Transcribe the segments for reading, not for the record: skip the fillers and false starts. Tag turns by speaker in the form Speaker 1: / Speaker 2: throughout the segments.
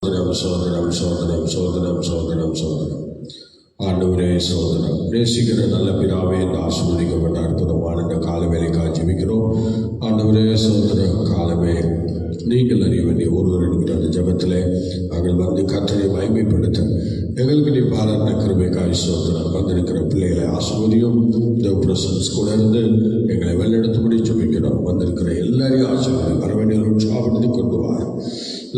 Speaker 1: சோதனம் சோதனம் சோதனம் சோதனம் சோதனம். ஆண்டவரே சோதனம். நேசிக்கிற நல்ல பிதாவே, இந்த ஆசீர்வதிக்கப்பட்ட அற்புதமான இந்த கால வேலைக்காக ஜெபிக்கிறோம். ஆண்டவரே சோதனம். காலமே நீங்கள் அறிய வேண்டிய ஒருவர் என்கிற அந்த ஜபத்திலே நாங்கள் வந்து கர்த்தரை மகிமைப்படுத்த எங்களுக்கு நீ பாராட்ட கிருபைக்காய் சோதனம். வந்திருக்கிற பிள்ளைகளை ஆசீர்வதியும். இந்த பிரசன்ஸ் கூட இருந்து எங்களை வெள்ளெடுத்துபடி ஜெபிக்கிறோம். வந்திருக்கிற எல்லாரையும் ஆசீர்வதி வரவேண்டிய உற்சாகப்படுத்தி கொண்டு வார்.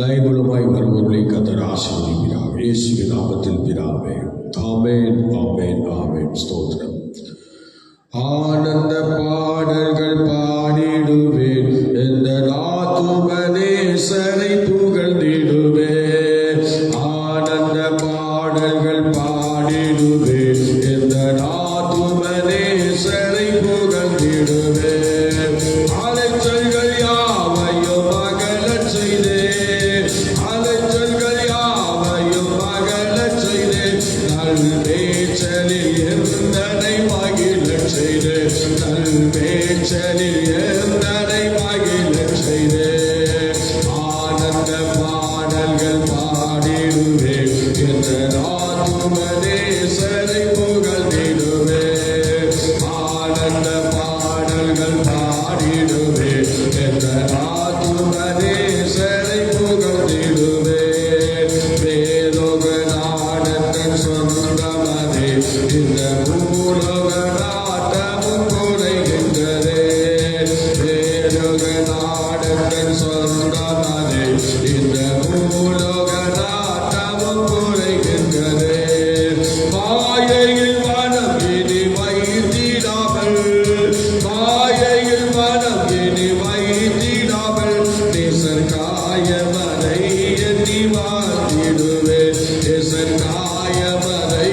Speaker 1: லைவ் மூலமாய் வருபவர்களை கர்த்தர் ஆசீர்வதிக்கிறார். இயேசுவின் நாமத்தில் பிதாவே. ஆமென் ஆமென் ஆமென். ஸ்தோத்திரம். ஆனந்த பாடல்கள் பாடிடுவேன், இந்த ஆத்துமநேசரை புகழ்ந்திடுவேன். ஆனந்த பாடல்கள் பாடிடுவேன், இந்த ஆத்துமநேசரை புகழ்ந்திடுவேன். அலைச்சல்கள் யாவையும் அகலச் செய்தேன், அலைச்சல்கள் யாவையும் அகலச் செய்தேன். நல்மேச்சலில் எந்தனை மகிழச் செய்தேன், நல்மேச்சலில் எந்தனை மகிழச் செய்தேன். ஆனந்த பாடல்கள் பாடிடுவேன், என்ற ஆத்துமநேசரை புகழ்ந்திடுவேன். ஆனந்த பாடல்கள் பாடிடுவேன், என்ற ஆத்துமநேசரை புகழ்ந்திடுவேன். வேலோக நாடத்தின் சொந்தமதே, இந்த பூலோக நாட்டமும் குறைகின்றதே. வேலோக நாடத்தின் சொந்தமதே, இந்த பூலோக நாட்டமும் குறைகின்றதே. மாயையில் மனம் இனி வைத்திடாமல், மாயையில் மனம் இனி வைத்திடாமல், நேசர்காயமனை எண்ணி வாழ்த்திடுவேன், நேசர்காயமனை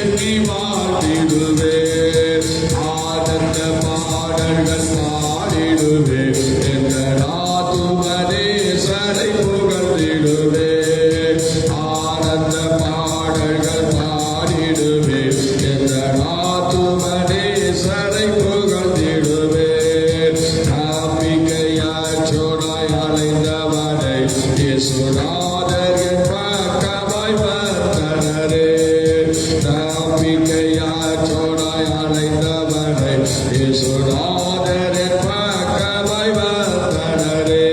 Speaker 1: எண்ணி வாழ்த்திடுவேன். ஆனந்த பாடல்கள் பாடிடுவேன், எங்கள் ஆத்துமநேசரை புகழ்ந்திடுவேன். ஆனந்த பாடல்கள் பாடிடுவேன், எங்கள் ஆத்துமநேசரை புகழ்ந்திடுவேன். நம்பிக்கையாற்றோராய் அலைந்தவனை இயேசுநாதர் என் பக்கமாய் வந்தனரே. நம்பிக்கையாற்றோராய் அலைந்தவனை இயேசுநாதர் என் பக்கமாய் வந்தனரே.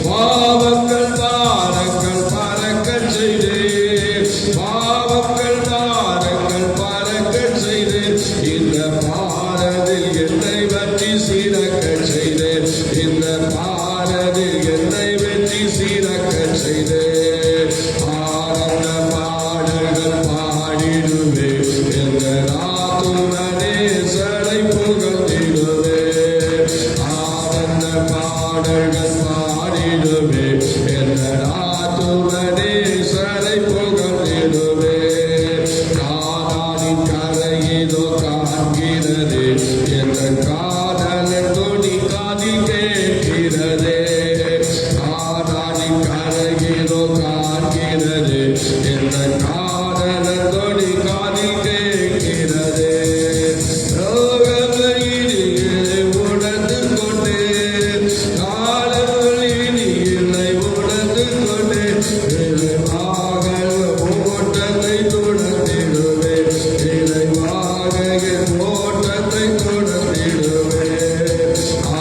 Speaker 1: பாவங்கள் பாரங்கள் பறக்கச் செய்தேன், பாவங்கள் பாரங்கள் பறக்கச் செய்தேன். இந்த பாரதில் என்னை வெற்றி சீரக்கச் செய்தேன், இந்த பாரதில் என்னை வெற்றி சீரக்கச் செய்தேன். ஆனந்த பாடல்கள் பாடிடுவேன், எங்கள் ஆத்துமநேசரை புகழ்ந்திடுவேன். ஆனந்த பாடல்கள் பாடிடுவேன், எங்கள் ஆத்துமநேசரை புகழ்ந்திடுவேன். கானானின் கரையிலோ காண்கிறதே, எங்கள் காதலன் துணி காதில் கேட்கிறதே. கானானின் கரையிலோ காண்கிறதே, எங்கள் காதலன் துணி காதில் கேட்கிறதே. ரோகங்கள் இனியை உணர்ந்து கொண்டேன், காலங்கள் இனியை உணர்ந்து கொண்டேன். விரைவாக ஓட்டத்தை தொடர்ந்திடுவேன், விரைவாக என் ஓட்டத்தை தொடர்ந்திடுவேன்.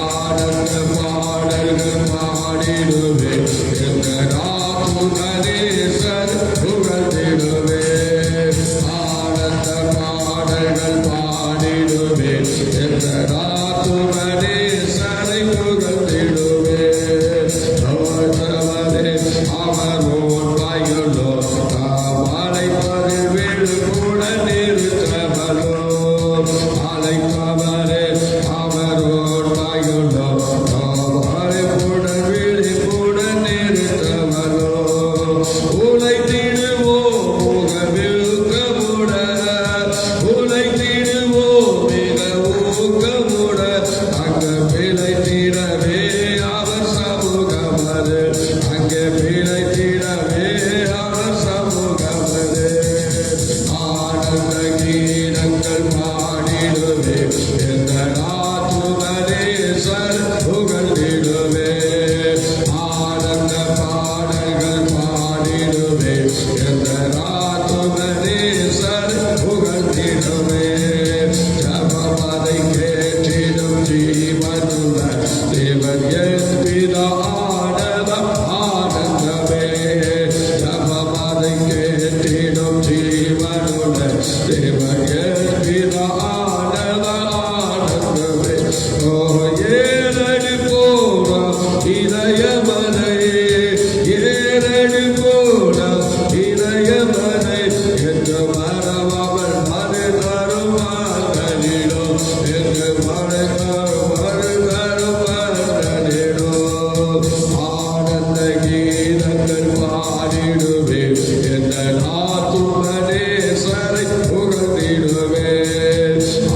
Speaker 1: ஆனந்த பாடல்கள் பாடிடுவேன், எங்கள் ஆத்துமநேசர் புகழ்ந்திடுவேன். ஆனந்த பாடல்கள் பாடிடுவேன், எங்கள் ஆத்துமநேசரை புகழ்ந்திடுவேன். அவரே அவரோன் வாயுள்ளோ, அழைப்பதில் விழுப்புட நிறுத்தவரோ. அழைப்பவரே அவரோன் வாயுள்ளோ, அழைப்புட விழிப்புட நிறுத்தவரோ. உழைத்திடுவோம் முகமிழ்கமுட, உழைத்திடுவோம் மிக ஊக்கமுட. அங்கே பிழைத்திடவே அவர் சமூகமது, அங்கே பிழைத்திடவே அவர் பாடிடுவே எந்த ஆத்துமனே சரை புகழ்ந்திடுவே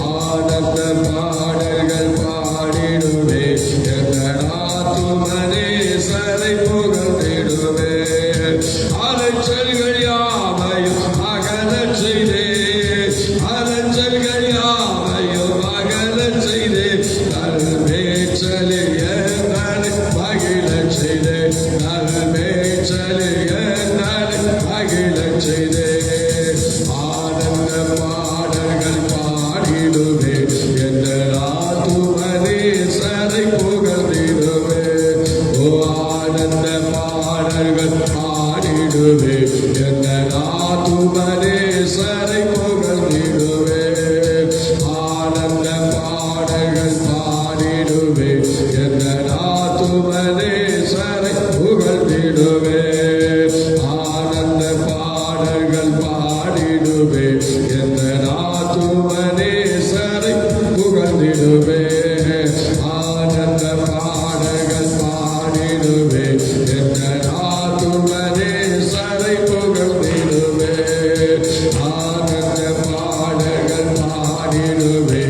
Speaker 1: ஆனந்த பாடல்கள் பாடிடுவே எந்த ஆத்துமனே சரை புகழ்ந்திடுவே அலைச்சல்கள் யாவையும் அகலச் செய்தே அலைச்சல்கள் யாவையும் அகலச் செய்தே நல்மேச்சலில் என்னை மகிழச் செய்தே நல்மேச்சலில் என்னை மகிழச் செய்தே ஆனந்த பாடல்கள் பாடிடுவே என்ற ஆத்துமனே சரை புகழ்ந்திடுவே ஓ ஆனந்த பாடல்கள் பாடிடுவே என்ற ஆத்துமனே சரை புகழ்ந்திடுவே ஆனந்த பாடல்கள் பாடிடுவே என்ற ஆத்துமனே சரை புகழ்ந்திடுவே ஆனந்த பாடல்கள் பாடிடுவே என்ற ஆத்துமனே சரை புகழ்ந்திடுவே ஆனந்த பாடல்கள் பாடிடுவே என்ற ஆத்துமனே சரை புகழ்ந்திடுவே ஆனந்த பாடல்கள் பாடிடுவே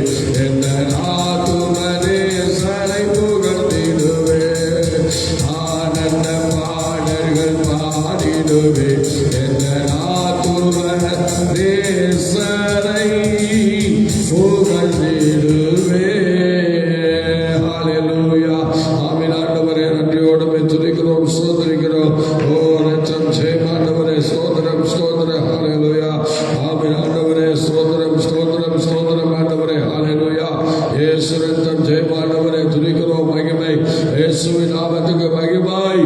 Speaker 1: என்ற ஆத்துமனே சரை புகழ்ந்திடுவே ஆனந்த பாடல்கள் பாடிடுவே என்ற ஆத்துமனே சரை புகழ்ந்திடுவே. ஹல்லேலூயா. ஆமென். ஆண்டவரே நன்றியோடு துதிக்கிறோம் ஸ்தோத்திரிக்கிறோம். ஓ ரட்சம் ஜெயம் ஆண்டவரே ஸ்தோத்திரம் ஸ்தோத்திரம். ஹல்லேலூயா. ஆமென். ஆண்டவரே ஸ்தோத்திரம் ஸ்தோத்திரம் ஸ்தோத்திரம் ஆண்டவரே. ஹல்லேலூயா. இயேசு ரட்சம் ஜெயம் ஆண்டவரே துதிக்கிறோம். மகிமை இயேசுவின் நாமத்துக்கு மகிமை.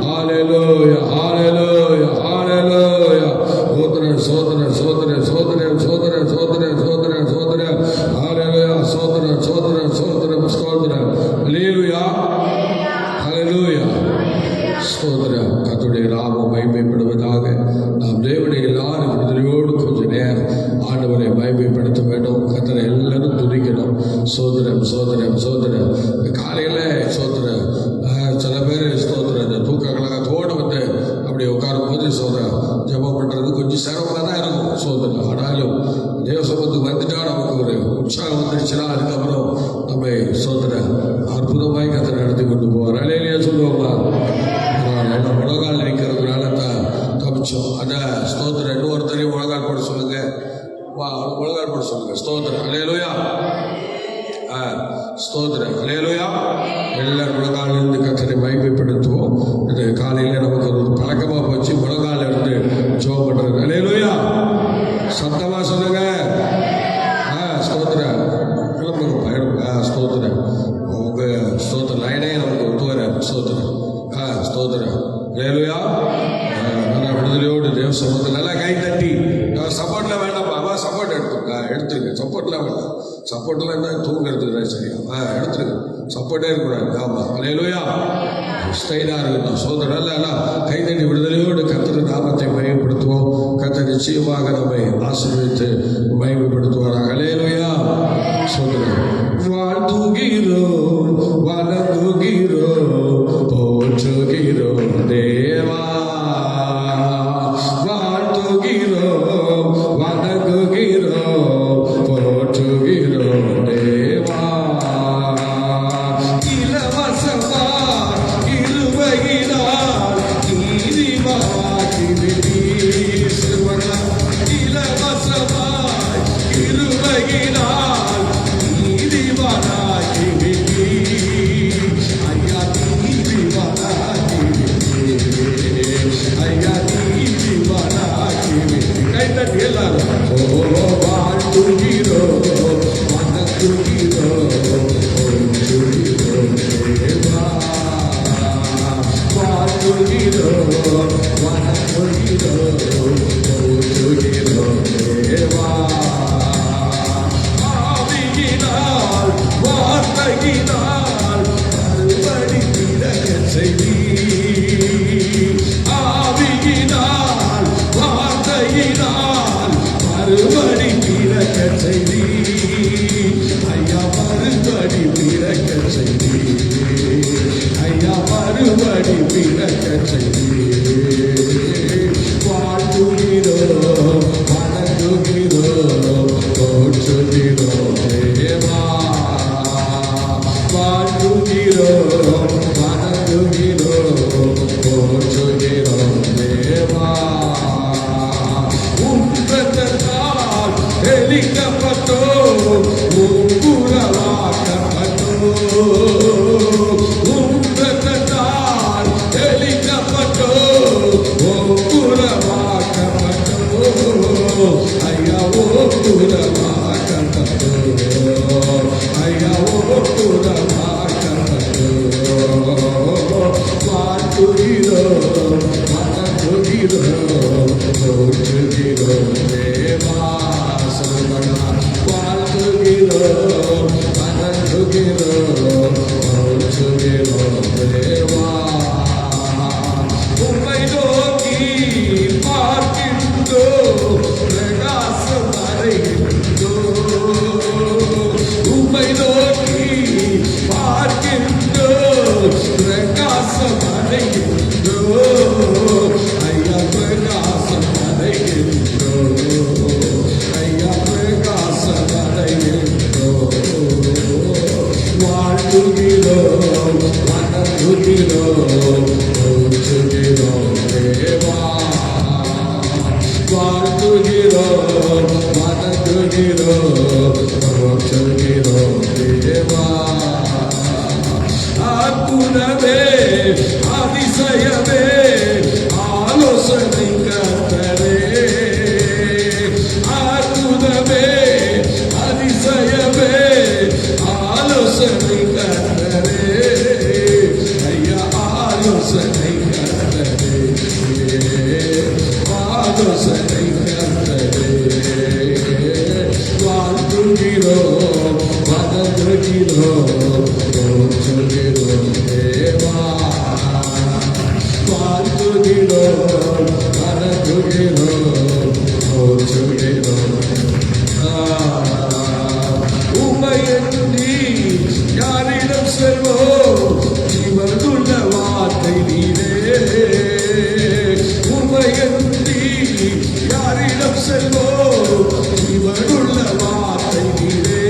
Speaker 1: ஹல்லேலூயா ஹல்லேலூயா ஹல்லேலூயா. சோதரன் சோதரன் சோதரன் சோதரன் சோதரன் சோதரன் சோதரன் சோதரன். ஹல்லேலூயா. சோதரன் சோதரன் சோதரன் சோதரன். ஹல்லேலூயா ஹல்லேலூயா. ஸ்தோத்திரம். கர்த்தருடைய நாமம் மகிமைப்படுவதாக. நாம் தேவனை எல்லாரும் விடுதலையோடு கொஞ்ச நேரம் ஆண்டவரை மகிமைப்படுத்த வேண்டும். கர்த்தரை எல்லாரும் துதிக்கணும். சோதரம் சோதரம் சோதரம். காலையில சோதரம். சில பேர் ஸ்தோத்திரம் இந்த தூக்க கழகத்தோடு வந்து அப்படி உட்காரும் போது சோதரம் ஜெபம் பண்றது கொஞ்சம் சிரமமாக தான் இருக்கும் சோதரம். ஆனாலும் தேவசபத்துக்கு வந்துட்டா நமக்கு ஒரு உற்சாகம் வந்துடுச்சுன்னா அதுக்கப்புறம் நம்ம சோதரம் அற்புதமாய் கர்த்தரை நடத்தி கொண்டு போவார். அலையிலேயே சொல்லுவோம்னா முழங்கால் நிற்கிறதுனால தான் தப்பிச்சோம். அதான் ஸ்தோத்திரம். இன்னொருத்தரையும் முழங்கால் போட சொல்லுங்க. முழங்கால் போட சொல்லுங்க. ஸ்தோத்திரம். அல்லேலூயா. ஸ்தோத்திரம். அல்லேலூயா. எல்லாரும் முழங்கால் இருந்து கர்த்தரை மகிமைப்படுத்துவோம். இது காலையில நமக்கு ஒரு பழக்கமாக போச்சு முழங்கால் இருந்து ஜெபம் பண்றது. அல்லேலூயா. சத்தமா சொல்லுங்க. ஸ்தோத்திரம். கிளம்புங்க பயணம். ஸ்தோத்திரம். உங்க ஸ்தோத்திர லைனே நமக்கு ஒத்து வர. ஸ்தோத்திரம் ஸ்தோத்திரம். அல்லேலூயா. விடுதலையோடு தேவ சமூகத்தில் நல்லா கை தட்டி. சப்போர்ட்ல வேண்டாம்ப்பா. சப்போர்ட் எடுத்துருங்க. சப்போர்ட்லாம் வேண்டாம். சப்போர்ட்லாம் இருந்தால் தூங்குறதுக்கு சரியா எடுத்துருங்க. சப்போர்ட்டே இருக்கக்கூடாது. ஆமா. அல்லேலூயா. ஸ்டைலாக இருக்கணும். சோதரன் எல்லாம் கை தட்டி விடுதலையோடு கர்த்தர் நாமத்தை மகிமைப்படுத்துவோம். கர்த்தர் நிச்சயமாக நம்மை ஆசீர்வதித்து மகிமைப்படுத்துவாராக. அல்லேலூயா. சோதரன். வாழ்த்துகிறோம் வணங்குகிறோம் போற்றுகிறோம் தேவா. வாழ்த்துகிறோம் வணங்குகிறோம் போற்றுகிறோம் தேவா. இலவசமா கிருபையினால் நீதிமாக்கினீர். இலவசமா கிருபையினால் நீதிமானாக்கினீர். ஐயா நீதிமானாக்கினீர். ஐயா நீதிமானாக்கினீர். கைத்தட்டி எல்லாரும். ஓ வாழ்த்துகிறோம் வணங்குகிறோம் போற்றுகிறோம் தேவா. வாழ்த்துகிறோம் வணங்குகிறோம் போற்றுகிறோம் தேவா. ஆவியினால் வார்த்தையினால் மறுபடி பிறக்க செய்தீர். ஆவியினால் வார்த்தையினால் மறுபடி பிறக்க போற்றுகிறோம் தேவா. சொல்லுங்களா, வாழ்த்துகிறோம், வணங்குகிறோம், போற்றுகிறோம் தேவா. உம்மை நோக்கி பார்க்கின்றோம், பிரகாசம் அடைகின்றோம். உம்மை நோக்கி பார்க்கின்றோம், பிரகாசம் அடைகின்றோம். ஐயா பிரகாசம் அடைகின்றோம், ஐயா பிரகாசம் அடைகின்றோம். வாழ்த்துகிறோம், வணங்குகிறோம், போற்றுகிறோம் தேவா. வாழ்த்துகிறோம், வணங்குகிறோம், போற்றுகிறோம் தேவா. அற்புதமே, அதிசயமே, ஆலோசனை கர்த்தரே. அற்புதமே, அதிசயமே, ஆலோசனை கர்த்தரே. ஐயா ஆலோசனை கர்த்தரே, ஆலோசனை கர்த்தரே. வாழ்த்துகிறோம், வணங்குகிறோம், போற்றுகிறோம் தேவா. வாழ்த்துகிறோம், வணங்குகிறோம், போற்றுகிறோம். உம்மையன்றி யாரிடம் செல்வோம், ஜீவனுள்ள வார்த்தை நீரே. உம்மையன்றி யாரிடம் செல்வோம், ஜீவனுள்ள வார்த்தை நீரே.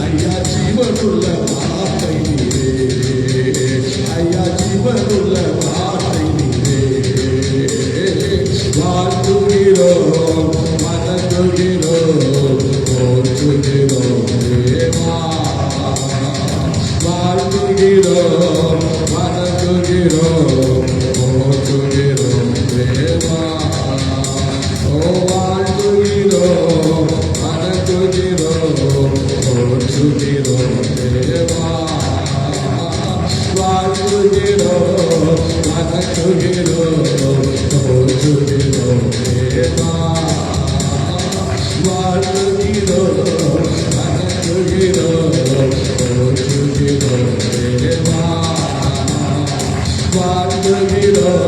Speaker 1: ஐயா ஜீவனுள்ள வார்த்தை நீரே, ஐயா ஜீவனுள்ள வார்த்தை நீரே. வாழ்த்துகிறோம், வணங்குகிறோம், போற்றுகிறோம் தேவா. வாழ்த்துகிறோம், வணங்குகிறோம், போற்றுகிறோம் தேவா. ஓ வாழ்த்துகிறோம், வணங்குகிறோம், போற்றுகிறோம் தேவா. வாழ்த்துகிறோம், வணங்குகிறோம், போற்றுகிறோம் தேவா. வாழ்த்துகிறோம், வணங்குகிறோம், போற்றுகிறோம் தேவா. வாழ்த்துகிறோம்,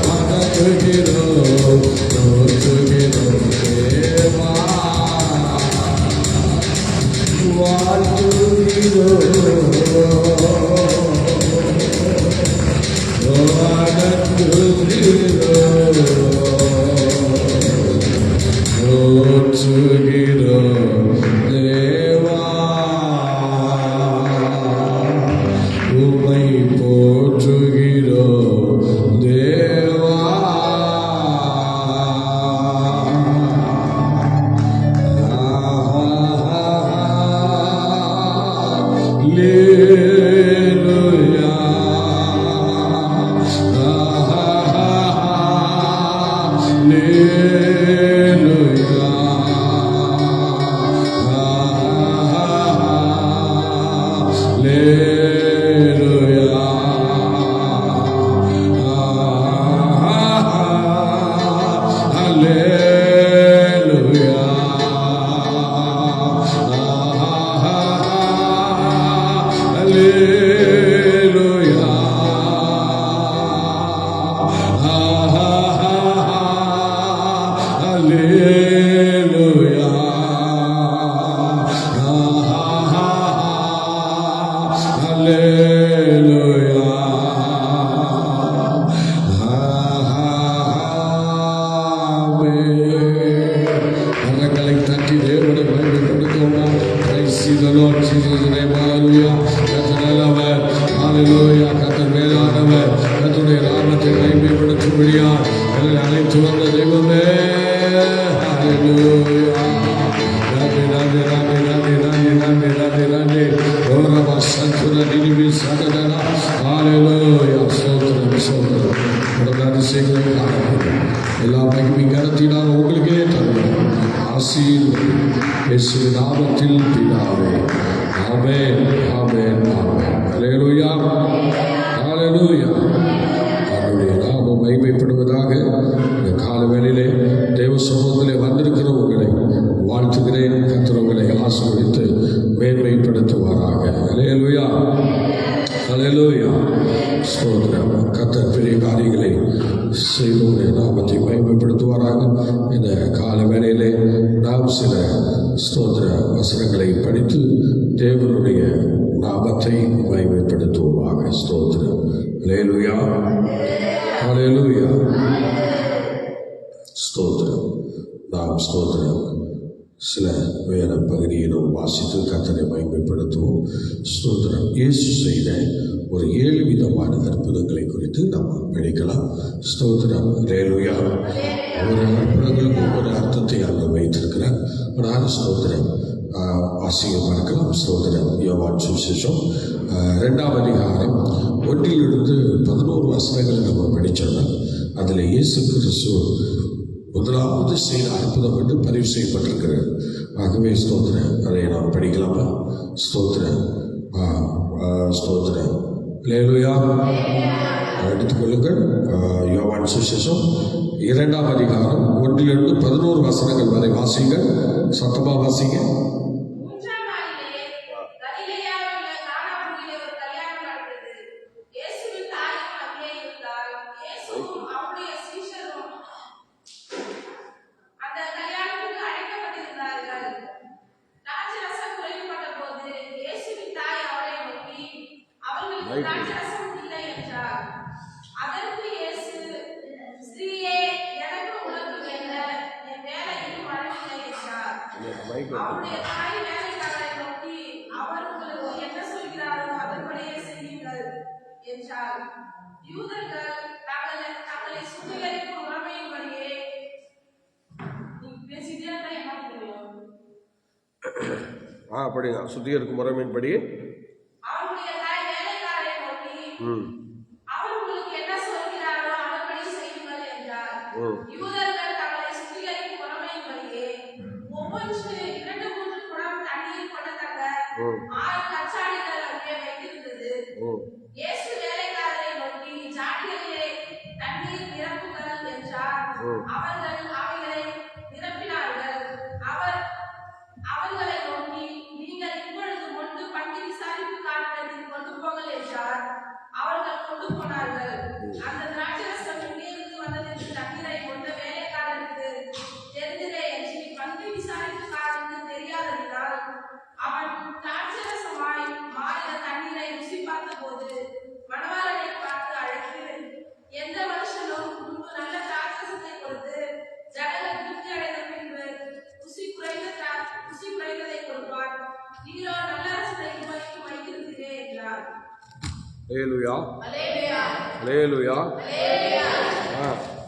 Speaker 1: வணங்குகிறோம், போற்றுகிறோம் தேவா. எல்லா மகிமையும் கனத்தினால் உங்களுக்கே தருகிறோம். ஆசீர்வதியும் இயேசுவின் நாமத்தில் பிதாவே. ஆமென், ஆமென், ஆமென். ஹல்லேலூயா, ஹல்லேலூயா. அவருடைய நாம மகிமை மகிமைப்படுவதாக. இந்த கால வேளையிலே தேவ சமூகத்திலே வந்திருக்கிற உங்களை வாழ்த்துகிறேன். கர்த்தர் உங்களை ஆசீர்வதித்து மேன்மைப்படுத்துவாராக. அல்லேலூயா, அல்லேலூயா. ஸ்தோத்திரம். கர்த்தர் பெரிய காரியங்களை செய்து உடைய நாமத்தை மகிமைப்படுத்துவாராக. இந்த கால வேளையிலே நாம் சில ஸ்தோத்திர வசனங்களை படித்து தேவனுடைய நாமத்தை மகிமைப்படுத்துவோமாக. ஸ்தோத்திரம். அல்லேலூயா, அல்லேலூயா. ஸ்தோத்திரம். நாம் ஸ்தோத்திரம் சில வேத பகுதியிலும் வாசித்து கர்த்தரை மகிமைப்படுத்துவோம். ஸ்தோத்திரம். இயேசு செய்த ஒரு 7 விதமான அற்புதங்களை குறித்து நாம் படிக்கலாம். ஸ்தோத்திரம். அல்லேலூயா. ஒவ்வொரு அற்புதங்களுக்கும் ஒவ்வொரு அர்த்தத்தை அவர் வைத்திருக்கிறார். ஆனால் ஸ்தோத்திரம் வாசிக்க பார்க்கலாம். ஸ்தோத்திரம். யோவான் சுவிசேஷம் 2ஆம் அதிகாரம் 1-11 வசனங்களை நம்ம படித்தோம்னா அதில் இயேசு கிறிஸ்து முதலாவது செய்த அற்புதம் என்று பதிவு செய்யப்பட்டிருக்கிறது. ஆகவே ஸ்தோத்திரம் அதை நாம் படிக்கலாமா? ஸ்தோத்திரம். ஸ்தோத்திரம். அல்லேலூயா. எடுத்துக்கொள்ளுங்கள். யோவான் சுவிசேஷம் 2ஆம் அதிகாரம் 1-11 வசனங்கள் வரை வாசிங்கள். சத்தமா வாசிங்க. அப்படிங்க. சுத்திகரிக்கும் முறைமையின்படி அல்லேலூயா, அல்லேலூயா.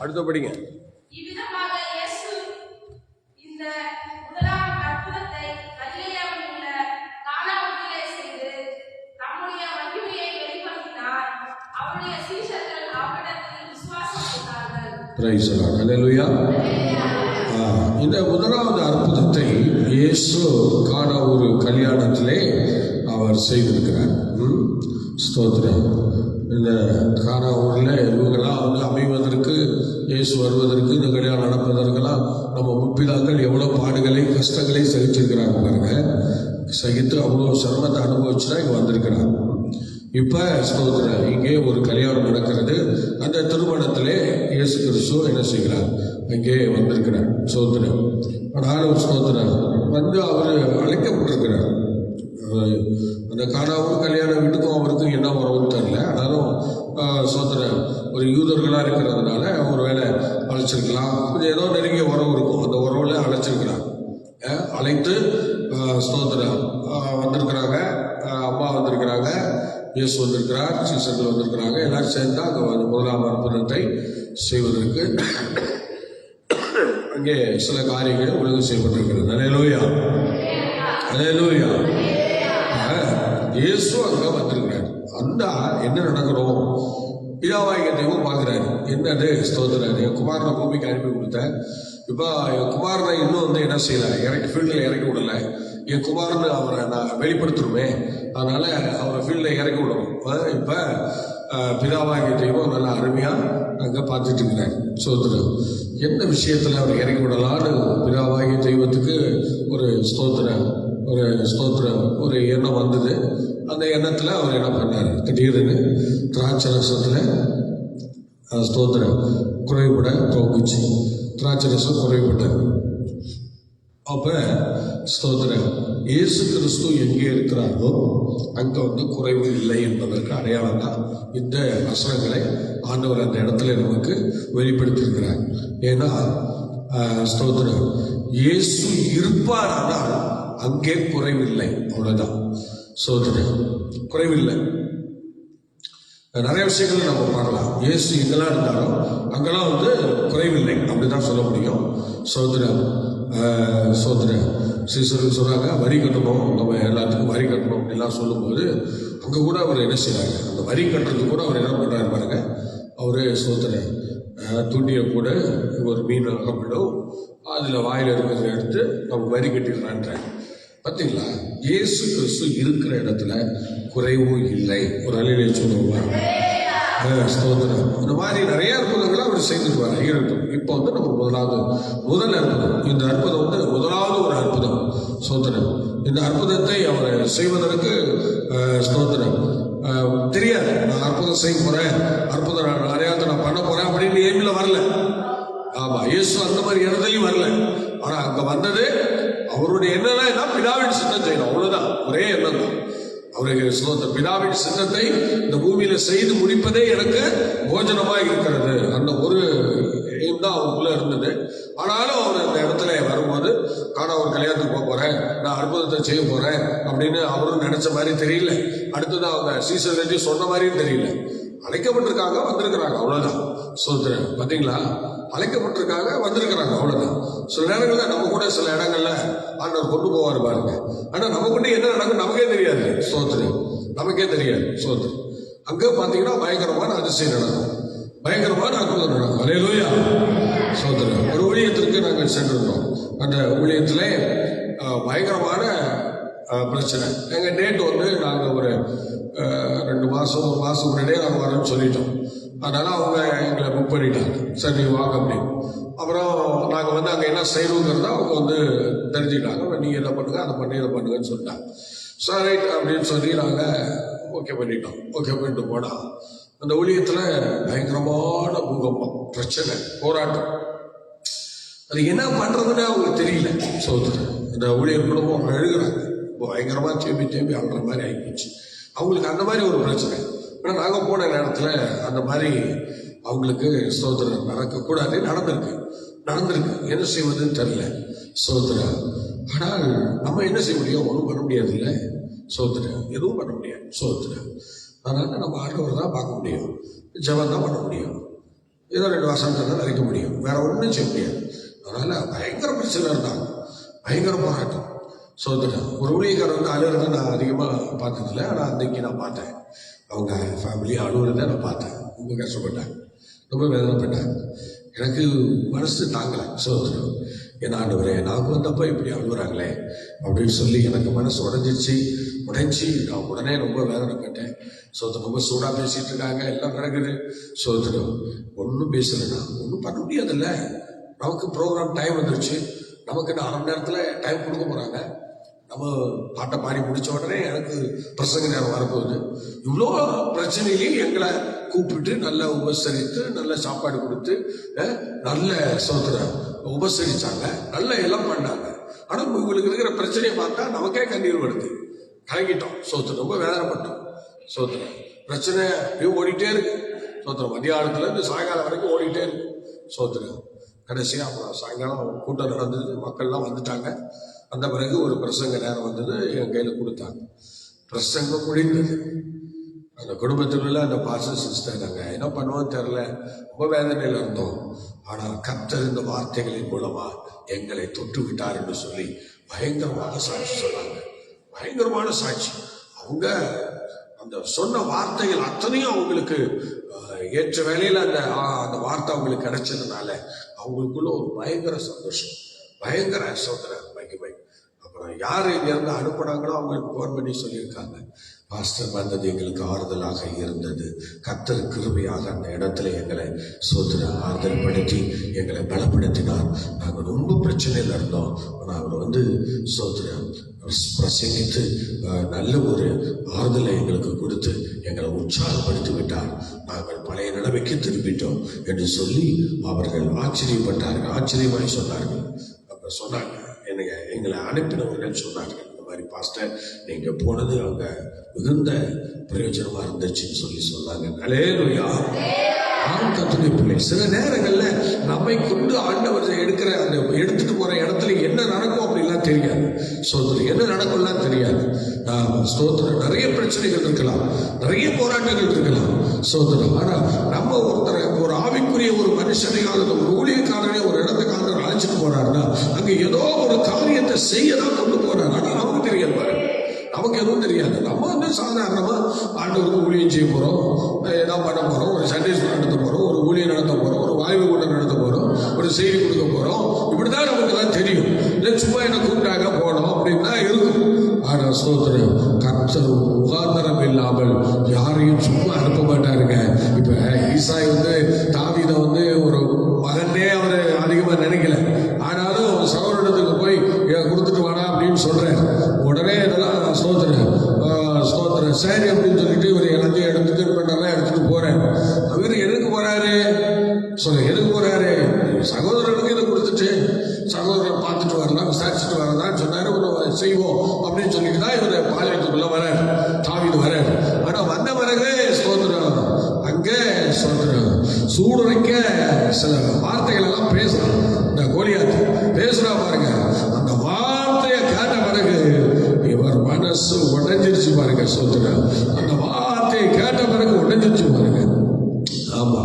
Speaker 1: அடுத்து படிங்க.
Speaker 2: இவ்விதமாக இயேசு இந்த முதலாம் அற்புதத்தை கலிலேயாவில் உள்ள கானாவிலே செய்து தம்முடைய மகிமையை வெளிப்படுத்தினார். அவருடைய சீஷர்கள் அவரிடத்தில் விசுவாசம் கொண்டார்கள்.
Speaker 1: Praise the Lord. அல்லேலூயா. இந்த முதலாவது அற்புதத்தை இயேசு கானா ஒரு கல்யாணத்திலே அவர் செய்திருக்கிறார். ஸ்தோத்திரம். இந்த கானா ஊரில் இவங்கெல்லாம் அமைவதற்கு, இயேசு வருவதற்கு, இந்த கல்யாணம் நடப்பதற்கெல்லாம் நம்ம முற்பிதாக்கள் எவ்வளோ பாடுகளை கஷ்டங்களை சகிச்சிருக்கிறாங்க பாருங்க. சகித்து அவ்வளோ சிரமத்தை அனுபவிச்சு தான் இங்கே வந்திருக்கிறாங்க. இப்போ ஸ்தோத்திரம் இங்கே ஒரு கல்யாணம் நடக்கிறது. அந்த திருமணத்திலே இயேசு கிறிஸ்து என்ன செய்கிறார்? இங்கே வந்திருக்கிறார். ஸ்தோத்திரம். ஆனாலும் ஸ்தோத்திரம் வந்து அவர் அழைக்கப்பட்டிருக்கிறார். அந்த கானாவும் கல்யாண வீட்டுக்கும் அவருக்கும் என்ன உறவுன்னு தெரியல. ஆனாலும் ஸ்தோத்திரம் ஒரு யூதர்களாக இருக்கிறதுனால ஒரு வேலை அழைச்சிருக்கலாம். கொஞ்சம் ஏதோ நெருங்கிய உறவு இருக்கும். அந்த உறவுல அழைச்சிருக்கிறார். அழைத்து ஸ்தோத்திரம் வந்திருக்கிறாங்க. அம்மா வந்திருக்கிறாங்க, இயேசு வந்திருக்கிறார், சீசர்கள் வந்திருக்கிறாங்க. எல்லாரும் சேர்ந்து அங்கே முதலாம் அற்புதத்தை செய்வதற்கு அங்கே சில காரியங்கள் ஒழுங்கு செய்யப்பட்டிருக்கிறது. அல்லேலூயா, அல்லேலூயா. இயேசு அங்கே வந்திருக்கிறார். அந்த என்ன நடக்கணும்? பிதாவாகிய தெய்வம் பார்க்குறாரு. என்னது? ஸ்தோத்திரம். என் குமாரனை பூமிக்கு அனுப்பி கொடுத்தேன். இப்போ என் குமாரனை இன்னும் வந்து என்ன செய்யலை, ஃபீல்டில் இறக்கி விடலை. என் குமாரனை அவரை நான் வெளிப்படுத்தணுமே, அதனால அவரை ஃபீல்டில் இறக்கி விடணும். இப்போ பிதாவாகிய தெய்வம் நல்லா அருமையா அங்க பார்த்துட்டு இருக்கிறார். ஸ்தோத்திரம். என்ன விஷயத்துல அவர் இறங்கி விடலான்னு பிதாவாகிய தெய்வத்துக்கு ஒரு ஸ்தோத்திரம் ஒரு எண்ணம் வந்தது. அந்த எண்ணத்துல அவர் என்ன பண்ணார், திடீர்னு திராட்சை ரசத்துல ஸ்தோத்திரம் குறைபட துவங்குச்சு. திராட்சை ரசம் குறைபட்டது. அப்ப ஸ்தோத்திரம் இயேசு கிறிஸ்து எங்கே இருக்கிறாரோ அங்க குறைவு இல்லை என்பதற்கு அடையாளம் தான் இந்த வசனங்களை ஆண்டவர் அந்த இடத்துல நமக்கு வெளிப்படுத்தியிருக்கிறார். ஏன்னா ஸ்தோத்திரம் இயேசு இருப்பார், ஆனால் அங்கே குறைவில்லை. அவ்வளவுதான். ஸ்தோத்திரம் குறைவில்லை. நிறைய விஷயங்கள் நம்ம பார்க்கலாம். இயேசு எங்கெல்லாம் இருந்தாலும் அங்கெல்லாம் குறைவில்லை அப்படிதான் சொல்ல முடியும். சோதரம் சீசருக்கு சொல்றாங்க வரி கட்டணும், நம்ம எல்லாத்துக்கும் வரி கட்டணும் அப்படிலாம் சொல்லும்போது அங்க கூட அவர் என்ன செய்யறாங்க, அந்த வரி கட்டுறது கூட அவர் என்ன பண்றாரு பாருங்க. அவரு தூண்டிய கூட ஒரு மீன் அகப்படும், அதுல வாயில இருக்கிறத எடுத்து நம்ம வரி கட்டிடுறான்ற. பார்த்தீங்களா, இயேசு கிறிஸ்து இருக்கிற இடத்துல குறைவும் இல்லை. ஒரு அலையிலே சொல்லுவாங்க. ஸ்தோத்திரம். இந்த மாதிரி நிறைய அற்புதங்களை அவர் செய்துட்டு வர இருக்கட்டும். இப்போ நம்ம முதல் அற்புதம், இந்த அற்புதம் முதலாவது ஒரு அற்புதம். ஸ்தோத்திரம். இந்த அற்புதத்தை அவர் செய்வதற்கு ஸ்தோத்திரம் தெரியாது. நான் அற்புதம் செய்ய போறேன், அற்புதம் நிறையாத்த நான் பண்ண போறேன் அப்படின்னு ஏமில வரல. ஆமா, இயேசு அந்த மாதிரி இடத்துலையும் வரல. ஆனா அங்க வந்தது அவருடைய எண்ணம் பிதாவின் சித்தம் செய்யணும், அவ்வளவுதான். ஒரே எண்ணம் தான் அவருக்கு. பிதாவின் சித்தத்தை இந்த பூமியில செய்து முடிப்பதே எனக்கு போஜனமாக இருக்கிறது. அந்த ஒரு எய்ம் தான் அவருக்குள்ள இருந்தது. ஆனாலும் அவர் இந்த இடத்துல வரும்போது ஒரு கல்யாணத்துக்கு போக போறேன், நான் அற்புதத்தை செய்ய போறேன் அப்படின்னு அவரும் நினைச்ச மாதிரி தெரியல. அடுத்ததான் அவங்க சீசர் சொன்ன மாதிரியும் தெரியல. அழைக்கப்பட்டிருக்காங்க, வந்திருக்கிறாங்க, அவ்வளவுதான். சொல்றேன் பாத்தீங்களா, அழைக்கப்பட்டிருக்காங்க, வந்திருக்கிறாங்க, அவ்வளவுதான். சில நேரங்கள்ல நம்ம கூட சில இடங்கள்ல ஆண்டவர் கொண்டு போவார் பாருங்க. ஆனா நமக்கு என்ன நடக்கும் நமக்கே தெரியாது. சோத்திரம் நமக்கே தெரியாது. சோத்திரம் அங்க பாத்தீங்கன்னா பயங்கரமான அதிசயம் நடக்கும், பயங்கரமான அற்புதம் நடக்கும். அல்லேலூயா. சோத்திரம். ஒரு ஊழியத்திற்கு நாங்கள் சென்றிருந்தோம். அந்த ஊழியத்திலே பயங்கரமான பிரச்சனை. எங்க டேட் நாங்க ஒரு 2 மாசம் 1 மாசம் முன்னாடியே நாங்கள் வரோம்னு சொல்லிட்டோம். அதனால அவங்க எங்களை புக் பண்ணிட்டாங்க. சரி வாங்க அப்படின்னு. அப்புறம் நாங்கள் அங்கே என்ன செய்யணுங்கிறத அவங்க தெரிஞ்சுக்கிட்டாங்க. நீங்க என்ன பண்ணுங்க, அதை பண்ணி இதை பண்ணுங்கன்னு சொல்லிட்டாங்க. சார் ரைட் அப்படின்னு சொல்லி நாங்கள் ஓகே பண்ணிட்டோம். ஓகே பண்ணிட்டு போனா அந்த ஊழியத்தில் பயங்கரமான பூகம்பம், பிரச்சனை, போராட்டம். அது என்ன பண்றதுன்னு அவங்களுக்கு தெரியல. சோதனை இந்த ஊழியர் குடும்பம் எழுதுறாங்க, பயங்கரமா தேம்பி அழுற மாதிரி ஆகிப்போச்சு அவங்களுக்கு. அந்த மாதிரி ஒரு பிரச்சனை. ஆனால் நாங்கள் போன நேரத்தில் அந்த மாதிரி அவங்களுக்கு சோதனை நடக்கக்கூடாது, நடந்திருக்கு. என்ன செய்வதுன்னு தெரியல. சோதனை. ஆனால் நம்ம என்ன செய்ய முடியும், ஒன்றும் பண்ண முடியாது. இல்லை சோதனை, எதுவும் பண்ண முடியாது. சோதனை. அதனால நம்ம ஆண்டவர் தான் பார்க்க முடியும், ஜெபம் தான் பண்ண முடியும், ஏதோ 2 வசனத்தை தான் நினைக்க முடியும், வேற ஒன்றும் செய்ய முடியாது. அதனால பயங்கர பிரச்சனை இருந்தாங்க, பயங்கர போராட்டம். சோதனை. ஒரு ஊழியக்காரர் அழுகிறத நான் அதிகமாக பார்த்ததில்லை. ஆனால் அன்னைக்கு நான் பார்த்தேன், அவங்க ஃபேமிலியாக அழுகுறத நான் பார்த்தேன். ரொம்ப கஷ்டப்பட்டாங்க, ரொம்ப வேதனைப்பட்டாங்க. எனக்கு மனசு தாங்கலை. சோதனை. ஏன்னா ஆண்டவரே, நாங்கள் வந்தப்போ இப்படி அழுகுறாங்களே அப்படின்னு சொல்லி எனக்கு மனசு உடைஞ்சி நான் உடனே ரொம்ப வேதனைப்பட்டேன். சோதனை. ரொம்ப சூடாக பேசிட்டு இருக்காங்க, எல்லாம் நடக்குது. சோதனை. ஒன்றும் பேசலைன்னா ஒன்றும் பண்ண முடியாதுல்ல. நமக்கு ப்ரோக்ராம் டைம் வந்துருச்சு, நமக்கு 1/2 மணி நேரத்தில் டைம் கொடுக்க போகிறாங்க. நம்ம பாட்டை பாடி முடிச்ச உடனே எனக்கு பிரசங்க நேரம் வரப்போகுது. இவ்வளோ பிரச்சனையிலையும் எங்களை கூப்பிட்டு நல்லா உபசரித்து, நல்ல சாப்பாடு கொடுத்து, நல்ல சோதனை உபசரிச்சாங்க, நல்ல எல்லாம் பண்ணாங்க. ஆனால் உங்களுக்கு இருக்கிற பிரச்சனையை பார்த்தா நமக்கே கண்ணீர் வருது. கலங்கிட்டோம். சோதனை. ரொம்ப வேதனைப்பட்டோம். சோதனை. பிரச்சனை ஓடிட்டே இருக்கு. சோதனை. மதியானத்துல இருந்து சாயங்காலம் வரைக்கும் ஓடிட்டே இருக்கு. சோதனை. கடைசியாக அப்புறம் சாயங்காலம் கூட்டம் நடந்தது, மக்கள்லாம் வந்துட்டாங்க. அந்த பிறகு ஒரு பிரசங்க நேரம் வந்தது, என் கையில் கொடுத்தாங்க. பிரசங்கம் முடிந்தது. அந்த குடும்பத்தில் உள்ள அந்த பாஸ்டர் சிஸ்டர், நாங்கள் என்ன பண்ணுவோம் தெரியல, ரொம்ப வேதனையில் இருந்தோம். ஆனால் கர்த்தர் இந்த வார்த்தைகளின் மூலமா எங்களை தொட்டு விட்டார் என்று சொல்லி பயங்கரமான சாட்சி சொன்னாங்க. பயங்கரமான சாட்சி. அவங்க அந்த சொன்ன வார்த்தைகள் அத்தனையும் அவங்களுக்கு ஏற்ற வேலையில் அந்த வார்த்தை அவங்களுக்கு கிடைச்சதுனால அவங்களுக்குள்ள ஒரு பயங்கர சந்தோஷம், பயங்கர சோதனை, மகிமை. அப்புறம் யார் இங்கிருந்து அனுப்புனாங்களோ அவங்களுக்கு ஃபோன் பண்ணி சொல்லியிருக்காங்க, பாஸ்டர் வந்தது எங்களுக்கு ஆறுதலாக இருந்தது. கர்த்தர் கிருபையாக அந்த இடத்துல எங்களை ஆறுதல் படுத்தி எங்களை பலப்படுத்தினார். நாங்கள் ரொம்ப பிரச்சனையில் இருந்தோம். ஆனால் அவர் பிரசங்கித்து நல்ல ஒரு ஆறுதலை எங்களுக்கு கொடுத்து எங்களை உற்சாகப்படுத்தி விட்டார். நாங்கள் பழைய நிலைமைக்கு திரும்பிட்டோம் என்று சொல்லி அவர்கள் ஆச்சரியப்பட்டார்கள், ஆச்சரியமாய் சொன்னார்கள். அப்ப சொன்னாங்க, எங்களை அனுப்பினவர்கள் சொன்னார்கள், இந்த மாதிரி பாஸ்டர் நீங்க போனது அங்க மிகுந்த பிரயோஜனமா இருந்துச்சுன்னு சொல்லி சொன்னாங்க. அல்லேலூயா. கர்த்தருடைய பிள்ளை, சில நேரங்கள்ல நம்மை கொண்டு ஆண்டவர் எடுக்கிற அந்த எடுத்துட்டு போற இடத்துல என்ன நடக்கும் அப்படின்லாம் தெரியாது. என்ன நடக்கும்லாம் தெரியாது. ஸ்தோத்திரம், நிறைய பிரச்சனைகள் இருக்கலாம், நிறைய போராட்டங்கள் இருக்கலாம். ஆனா நம்ம ஒரு ஆவிக்குரிய ஒரு மனுஷனை அல்லது ஒரு ஊழியக்காரனை ஒரு இடத்துக்கு ஆண்டவர் அழைச்சிட்டு போறாருன்னா அங்க ஏதோ ஒரு காரியத்தை செய்யதான் கொண்டு போறாரு. ஆனா நமக்கு தெரியாது பாருங்க, நமக்கு எதுவும் தெரியாது. நம்ம சாதாரணமா ஆண்டவருக்கு ஊழியம் செய்ய போறோம், ஏதாவது பண்ண போறோம், ஒரு சண்டே ஸ்கூல் நடத்த போறோம், ஒரு ஊழியம் நடத்த போறோம், ஒரு வாய்வு கூட்டம் நடத்த போறோம், ஒரு செய்தி கொடுக்க போறோம். இப்படிதான் நமக்கு தான் தெரியும். இல்லை சும்மா என்ன கூப்பிட்டாங்க போனோம் அப்படின்னு தான் இருக்கும். ஆனா ஸ்தோத்திரம், கர்த்தர் முகாந்தரம் இல்லாமல் யாரையும் சும்மா அனுப்ப மாட்டாருங்க. இப்ப ஈசாய் தாவீதை ஒரு மகனே அவரு அதிகமா நினைக்கல. ஆனாலும் சகோதரத்துக்கு போய் கொடுத்துட்டு வாடா அப்படின்னு சொல்றேன். உடனே இதெல்லாம் ஸ்தோத்திரம் சரி அப்படின்னு சொல்லிட்டு இவர் எல்லாத்தையும் எடுத்துட்டு போறேன். அவர் எதுக்கு போறாரு எதுக்கு போறாரு? சகோதரனுக்கு இதை கொடுத்துட்டு சகோதரன் பார்த்துட்டு வரலாம், விசாரிச்சுட்டு வரலாம்னு சொன்னாரு. செய்வோம் அப்படின்னு சொல்லிட்டு தான் இவர் பாளையத்துக்குள்ள வராரு, தாவீது வராரு. ஆனா வந்த பிறகு அங்கே சூடுரைக்க சில வார்த்தைகள் எல்லாம் பேசுறான். இந்த கோலியாத் பேசுறா பாருங்க. அந்த வார்த்தையை கேட்ட பிறகு இவர் மனசு உடைஞ்சிருச்சு பாருங்க. அந்த வார்த்தையை கேட்ட பிறகு உடைஞ்சிருச்சு பாருங்க. ஆமா,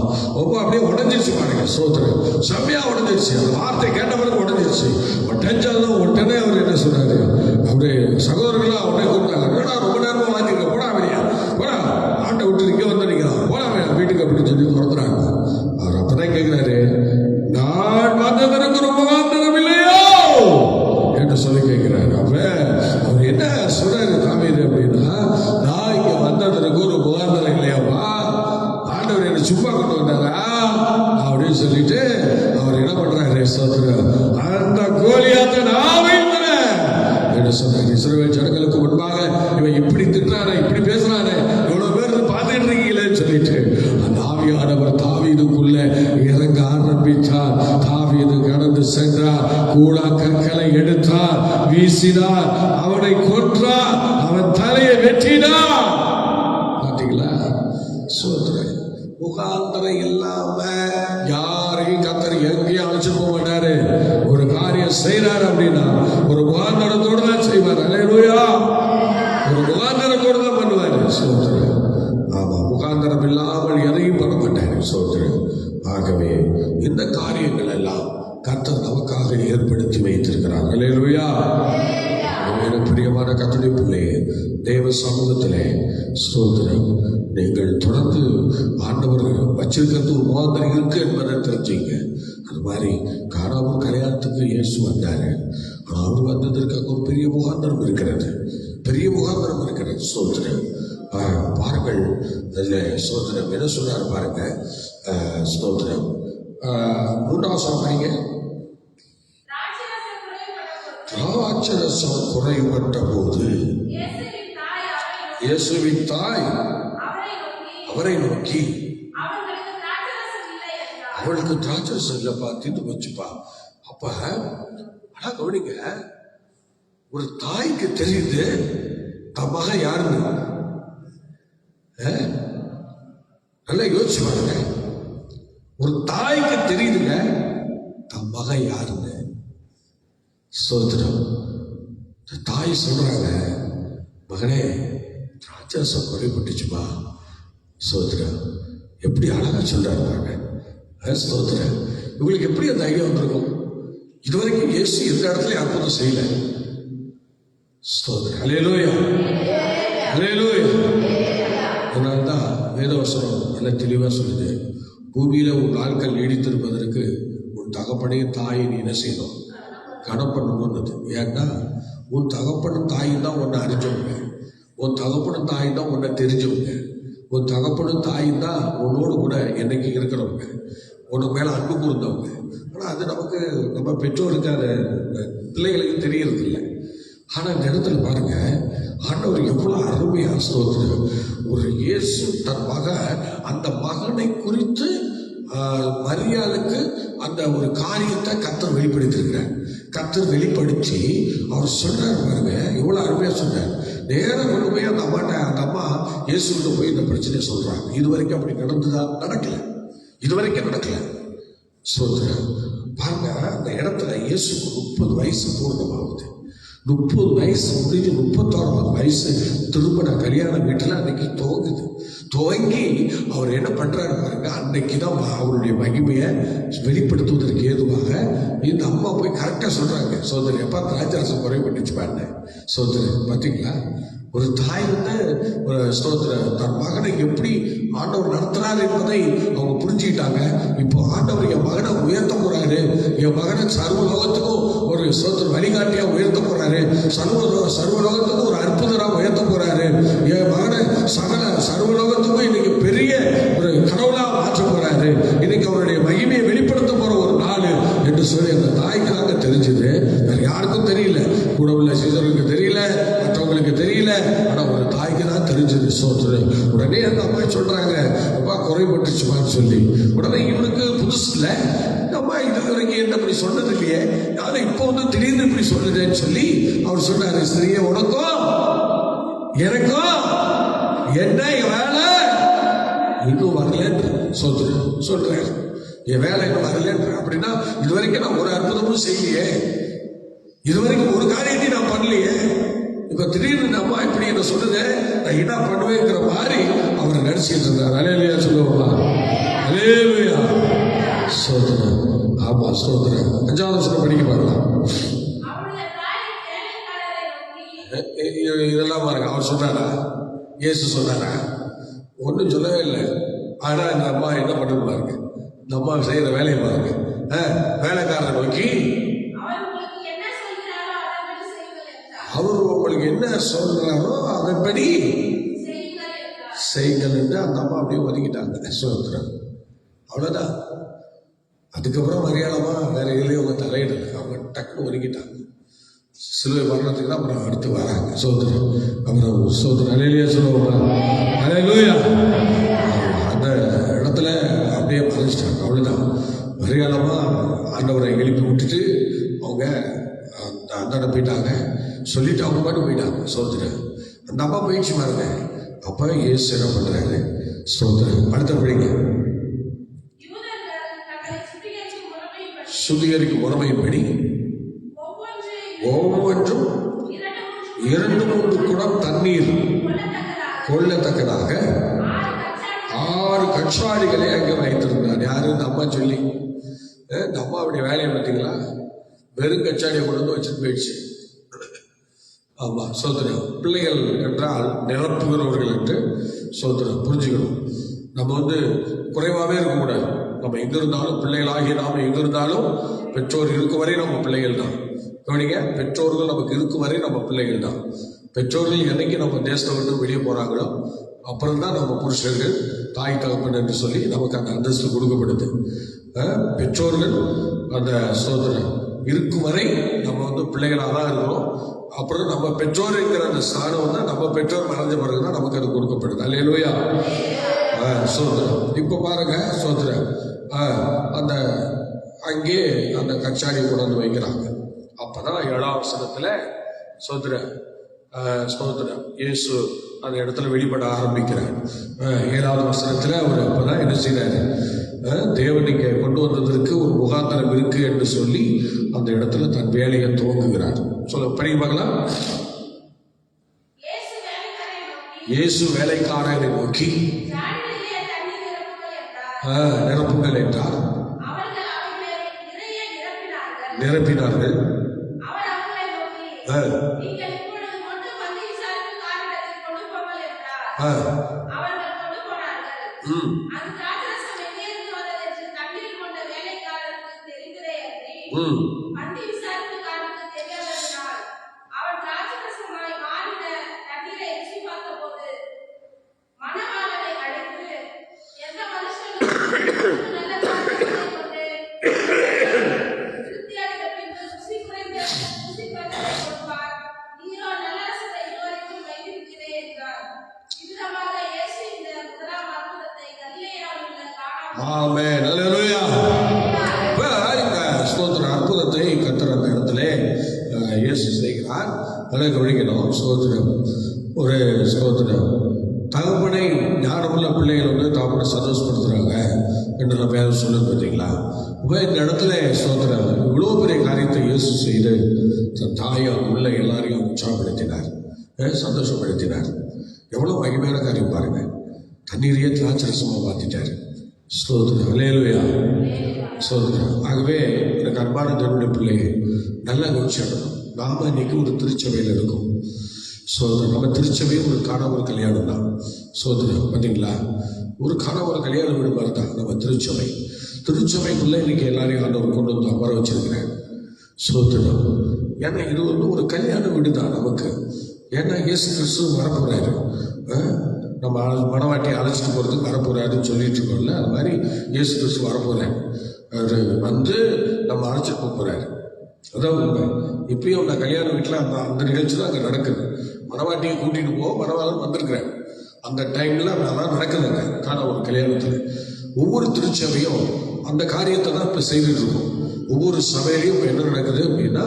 Speaker 1: அப்படியே உடைஞ்சிருச்சு பாருங்க. செம்மையா உடைஞ்சிருச்சு. அந்த வார்த்தை கேட்ட பிறகு உடைஞ்சிருச்சு. உடனே அவர் என்ன சொன்னாரு, அவரு சகோதரர்களா உடனே கூப்பிட்டாங்க. ரொம்ப நேரமா வாங்கிருக்க, போடா வெளியா, போடா, ஆட்டை விட்டு இங்க வந்து நிக்கலாம், போடா வீட்டுக்கு அப்படின்னு சொல்லி துரத்துறாங்க. அவர் அப்பதான் கேட்கிறாரு, நான் வந்ததற்கு ரொம்ப முகாந்தரம் இல்லையோ என்று சொல்லி கேட்கிறாரு. அப்ப அவர் என்ன சொல்றாரு தாவீது அப்படின்னா, நான் இங்க வந்ததற்கு ஒரு முகாந்தரம் இல்லையாவா, ஆண்டவர் என்ன சும்மா கொண்டு வந்தாரா அப்படின்னு சொல்லிட்டு அவர் என்ன பண்றாரு, அந்த கோலியாத்தை நான் வைத்தேன் என்று சொன்னார். இஸ்ரவேல் ஜனங்களுக்கு முன்பாக இவன் இப்படி திட்டுறாரு, இப்படி பேசுறாரு, இவ்வளவு பேர் பார்த்துட்டு இருக்கீங்களேன்னு சொல்லிட்டு அந்த ஆவியானவர் தாவீதுக்குள்ள இறங்க ஆரம்பித்தார். தாவீது கடந்து சென்றார், கூழா கற்களை எடுத்தார், வீசினார், அவனை கொன்றார், அவன் தலையை வெட்டினார். பாத்தீங்களா? முகாந்தரம் இல்லாம யாரையும் கர்த்தர் எங்கேயும் அழைச்சிட்டு போக மாட்டாரு. ஒரு காரியம் செய்யறாரு அப்படின்னா ஒரு முகாந்தரத்தோடு தான் செய்வார். அல்லேலூயா. ஒரு முகாந்தரத்தோடு தான் பண்ணுவாரு. ஆமா, முகாந்தரம் இல்லாமல் எதையும் பண்ண மாட்டாரு. ஆகவே இந்த காரியங்கள் எல்லாம் கர்த்தர் நமக்காக ஏற்படுத்தி வைத்திருக்கிறார். அல்லேலூயா. பிரியமான கர்த்தருடைய பிள்ளையே, தேவ சமூகத்திலே ஸ்தோத்திரம், நீங்கள் தொடர்ந்து ஆண்டவர் வச்சிருக்கிறது ஒரு முகாந்தரம் இருக்கு என்பதை தெரிஞ்சுங்க. அது மாதிரி காணாமல் கல்யாணத்துக்கு இயேசு வந்தாரு. ஆனால் அவர் வந்ததற்கு அங்கே ஒரு பெரிய முகாந்தரம் இருக்கிறது, பெரிய முகாந்தரம் இருக்கிறது. ஸ்தோத்திரம் பாருங்கள், அதில் ஸ்தோத்திரம் என்ன சொல்றாரு பாருங்க. ஸ்தோத்திரம் 3 பாருங்க. திராட்சரசம் குறைபட்ட போது இயேசுவின் தாய் அவரை நோக்கி, அவளுக்கு திராட்சரசம் இல்லப்பா, தீர்ந்து போச்சுப்பா. அப்ப ஆனா கவனிங்க, ஒரு தாய்க்கு தெரியுது தன் மகன் யாருன்னு. நல்லா யோசிச்சு பாருங்க. ஒரு தாய்க்கு தெரியுதுங்க தன் மகன் யாருன்னு. ஸ்தோத்திரம். தாய் சொல்றாங்க, மகனே திராட்சரசம் குறைபட்டுச்சுப்பா. ஸ்தோத்திரம். எப்படி அழகா சொல்றாரு. ஸ்தோத்திரம். இவங்களுக்கு எப்படி அந்த ஐடியா வந்திருக்கும்? இதுவரைக்கும் இயேசு எந்த இடத்துல அற்புதம் செய்யல. ஸ்தோத்திரம். அல்லேலூயா, அல்லேலூயா. அதனால்தான் வேதவசனம் நல்ல தெளிவா சொல்லுது, பூமியில உன் நாட்கள் நீடித்திருப்பதற்கு உன் தகப்பனையும் தாயை நீ என்ன செய்யணும், கனம் பண்ணணும்னு. ஏன்னா உன் தகப்பனும் தாயும் தான் உன்னை அறிஞ்சவங்க. உன் தகப்பனும் தாயும் தான் உன்னை தெரிஞ்சவங்க. உன் தகப்பனும் தாயும் தான் உன்னோடு கூட என்னைக்கு இருக்கிறவங்க, உனக்கு மேலே அன்பு கூர்ந்தவங்க. ஆனால் அது நமக்கு நம்ம பெற்றோருக்கு அது பிள்ளைகளுக்கு தெரியறது இல்லை. ஆனால் இந்த இடத்துல பாருங்க, ஆண்டவர் எவ்வளோ அருமையாக ஸ்தோத்திரம். ஒரு இயேசு தன் மகன், அந்த மகனை குறித்து மரியாதைக்கு அந்த ஒரு காரியத்தை கர்த்தர் வெளிப்படுத்தியிருக்கிறார். கர்த்தர் வெளிப்படுத்தி அவர் சொல்றாரு பாருங்க, எவ்வளோ அருமையாக சொன்னார். நேரம் கொண்டு போய் அந்த அம்மா இயேசுகிட்ட போய் இந்த பிரச்சனையை சொல்றாங்க. இது வரைக்கும் அப்படி நடந்துதா? நடக்கல. இது வரைக்கும் நடக்கல. சொல்றேன் பாருங்க, அந்த இடத்துல இயேசுக்கு 30 வயசு பூர்ணமாகுது. 30 வயசு முடிஞ்சு 31வது வயசு திருமண கல்யாண வீட்டில் அன்னைக்கு துவங்கி அவர் என்ன பண்றாரு பாருங்க. அன்னைக்கு தான் அவருடைய மகிமையை வெளிப்படுத்துவதற்கு ஏதுவாக இந்த அம்மா போய் கரெக்டாக சொல்றாங்க. சோதரி எப்பா திராட்சரசம் குறைபட்டுச்சு பாருங்க. சோதரி பார்த்தீங்களா, ஒரு தாய் ஒரு ஸ்தோத்திர தன் மகனை எப்படி ஆண்டவர் நடத்துறாரு என்பதை அவங்க புரிஞ்சுக்கிட்டாங்க. இப்போ ஆண்டவர் என் மகனை உயர்த்த போறாரு, என் மகனை சர்வலோகத்துக்கும் ஒரு ஸ்தோத்திர வழிகாட்டியா உயர்த்த போறாரு, சர்வலோகத்துக்கும் ஒரு அற்புதராக உயர்த்த போறாரு, என் மகனை சர்வலோகத்துக்கும் இன்னைக்கு பெரிய ஒரு கடவுளா மாற்ற போறாரு, இன்னைக்கு அவருடைய மகிமையை வெளிப்படுத்த போற ஒரு நாள் என்று சொல்லி அந்த தாய்க்கு தாங்க தெரிஞ்சது. வேற யாருக்கும் தெரியல, கூட உள்ள சீசருக்கு தெரியல, மற்றவங்களுக்கு தெரியல. ஆனா ஒரு தாய்க்கு தான் தெரிஞ்சது. சோதரன் உடனே அந்த அம்மா சொல்றாங்க, அப்பா குறைபட்டுச்சுமான்னு சொல்லி. உடனே இவனுக்கு புதுசு இல்லை, அம்மா இது வரைக்கும் என்ன இப்படி சொன்னது இல்லையே, ஆனா இப்போ திடீர்னு இப்படி சொல்லுதேன்னு சொல்லி அவர் சொன்னாரு, ஸ்திரீயே உனக்கும் எனக்கும் என்ன வேலை இன்னும் வரலன்னு சொல்றேன். என் வேலை இன்னும் வரலன்ற. அப்படின்னா இது வரைக்கும் நான் ஒரு அற்புதமும் செய்யலையே, இது வரைக்கும் ஒரு காரியத்தையும் நான் பண்ணலையே, இப்ப திடீர்னு நம்ம இப்படி என்ன சொல்லுது, நான் என்ன பண்ணுவேங்கிற மாதிரி அவரை நடிச்சிட்டு இருந்தார். அலேலுயா சொல்லுவாங்களா? அலேலுயா சோதரன். ஆமா சோதரன். 5வது வசனம் படிக்க பார்க்கலாம். இதெல்லாம் பாருங்க, அவர் சொன்னாரா? இயேசு சொன்னாரா? ஒன்றும் சொல்லவே இல்லை. ஆனா இந்த அம்மா என்ன பண்ணுறது பாருங்க, இந்த அம்மா செய்யற வேலையை பாருங்க. வேலைக்காரரை நோக்கி அவர் உங்களுக்கு என்ன சொல்றாரோ அதன்படி செய்யுங்கள் என்று அந்த அம்மா அப்படியே ஒதுக்கிட்டாங்க. சோதரன். அவ்வளவுதான். அதுக்கப்புறம் மரியாதமா வேற எதுலையும் அவங்க தலையிடல, அவங்க டக்குன்னு ஒதுக்கிட்டாங்க. சிலுவை மரணத்துக்கு தான் அப்புறம் அடுத்து வராங்க. சோதரன் அப்புறம் சோதரன் அலையிலேயே சொல்லுவாங்க. அலையிலூயா. அந்த இடத்துல அப்படியே மறைச்சிட்டாங்க. அவ்வளவுதான். மரியாதமா ஆண்டவரை எழுப்பி விட்டுட்டு அவங்க அந்த போயிட்டாங்க. சொல்லிட்டு அவங்க பாட்டு போயிட்டாங்க. சோதரன். அந்த அம்மா போயிடுச்சு பாருங்க. அப்ப இயேசு என்ன பண்றாரு? சோதரன் அடுத்த படிங்க. சுத்திகரிக்கும் முறைமைப்படி ஒவ்வொன்றும் 2-3 குடம் தண்ணீர் கொள்ளத்தக்கதாக 6 கற்றாடிகளை அங்கே வைத்திருந்தார். யாரு? இந்த அம்மா சொல்லி. இந்த அம்மாவுடைய வேலையை பார்த்தீங்களா? வெறும் கச்சாடியை கொண்டு வந்து வச்சுட்டு போயிடுச்சு. ஆமா சோதரன். பிள்ளைகள் என்றால் நிரப்புகிறவர்கள் என்று சோதரன் புரிஞ்சுக்கணும். நம்ம குறைவாகவே இருக்கக்கூடாது. நம்ம எங்க இருந்தாலும் பிள்ளைகளாகி நாம் எங்க இருந்தாலும் பெற்றோர் இருக்கும் வரை நம்ம பிள்ளைகள் தான். கவனிங்க, பெற்றோர்கள் நமக்கு இருக்கும் வரை நம்ம பிள்ளைகள் தான். பெற்றோர்கள் என்னைக்கு நம்ம தேசத்தை விட்டு வெளியே போறாங்களோ அப்புறம் தான் நம்ம புருஷர்கள் தாய் தகப்பன் என்று சொல்லி நமக்கு அந்த அந்தஸ்து கொடுக்கப்படுது. பெற்றோர்கள் அந்த சோதரன் இருக்கும் வரை நம்ம பிள்ளைகளாக தான் இருக்கிறோம். அப்புறம் நம்ம பெற்றோர் என்கிற அந்த ஸ்தானம் நம்ம பெற்றோர் மறைஞ்ச பிறகுதான் நமக்கு அது கொடுக்கப்படுது. அல்லேலூயா. சோதரன். இப்ப பாருங்க சோதரன் அந்த அங்கே அந்த கச்சாடியை கொண்டு வைக்கிறாங்க. அப்பதான் 7ஆம் வசனத்துல சோதரன் இயேசு அந்த இடத்துல வெளிப்பட ஆரம்பிக்கிறார். 7வது வசனத்துல அவர் அப்பதான் என்ன செய்யறாரு? தேவனுக்கு கொண்டு வந்ததற்கு ஒரு முகாந்தரம் இருக்கு என்று சொல்லி அந்த இடத்துல தன் வேலையை துவங்குகிறார். சொல்ல படிக்க பார்க்கலாம். இயேசு வேலைக்காரரை நோக்கி நிரப்புங்கள் என்றார். நிரப்பினார்கள். ஸ்தோத்திர அற்புதத்தை கர்த்தர் அந்த இடத்துல இயேசு செய்கிறார். அதை கவனிக்கணும். ஸ்தோத்திரம். ஒரு ஸ்தோத்திரம் தகப்பனை ஞானமுள்ள பிள்ளைகள் வந்து தகப்பனை சந்தோஷப்படுத்துறாங்க என்று நம்ம யாரும் சொல்லுது பார்த்தீங்களா? இப்போ இந்த இடத்துல ஸ்தோத்திரம் இவ்வளோ பெரிய காரியத்தை இயேசு செய்து தன் தாயார் உள்ள எல்லாரையும் உற்சாகப்படுத்தினார், சந்தோஷப்படுத்தினார். எவ்வளோ மகிமையான காரியம் பாருங்க. தண்ணீரையே திராட்சரசமாக மாற்றிட்டார். ஸ்தோத்திரம். அல்லேலூயா. ஸ்தோத்திரம். ஆகவே இந்த அன்பான தேவனுடைய பிள்ளையை நல்லா கவனிச்சிடணும். நாம இன்னைக்கு ஒரு திருச்சபையில் இருக்கும். சோதனை நம்ம திருச்சபையும் ஒரு காணாமல் கல்யாணம் தான். சோதனை பார்த்தீங்களா? ஒரு காணாமல் கல்யாண வீடு மாதிரி தான் நம்ம திருச்சபை. திருச்சபைக்குள்ளே இன்னைக்கு எல்லாரையும் ஆண்டவர் கொண்டு வந்து அமர வச்சிருக்கிறேன். சோதனம். ஏன்னா இது வந்து ஒரு கல்யாண வீடு தான் நமக்கு. ஏன்னா இயேசு கிறிஸ்து வரப்போறாரு. நம்ம மனவாட்டியை அழைச்சிட்டு போகிறதுக்கு வரப்போறாருன்னு சொல்லிட்டு இருக்கோம்ல, அது மாதிரி இயேசு கிறிஸ்து வரப்போறாரு. அவர் வந்து நம்ம அழைச்சிட்டு போகிறாரு. அதான் உண்மை. இப்பயும் நான் கல்யாண வீட்டில் அந்த நிகழ்ச்சி தான் அங்கே நடக்குது. மனவாட்டியை கூட்டிகிட்டு போக மனவாளன் வந்திருக்கிறேன். அந்த டைமில் அதான் நடக்குதுங்க. ஒரு கல்யாணத்தில் ஒவ்வொரு திருச்சபையும் அந்த காரியத்தை தான் இப்போ செய்துட்டு இருக்கோம். ஒவ்வொரு சபையிலையும் இப்போ என்ன நடக்குது அப்படின்னா,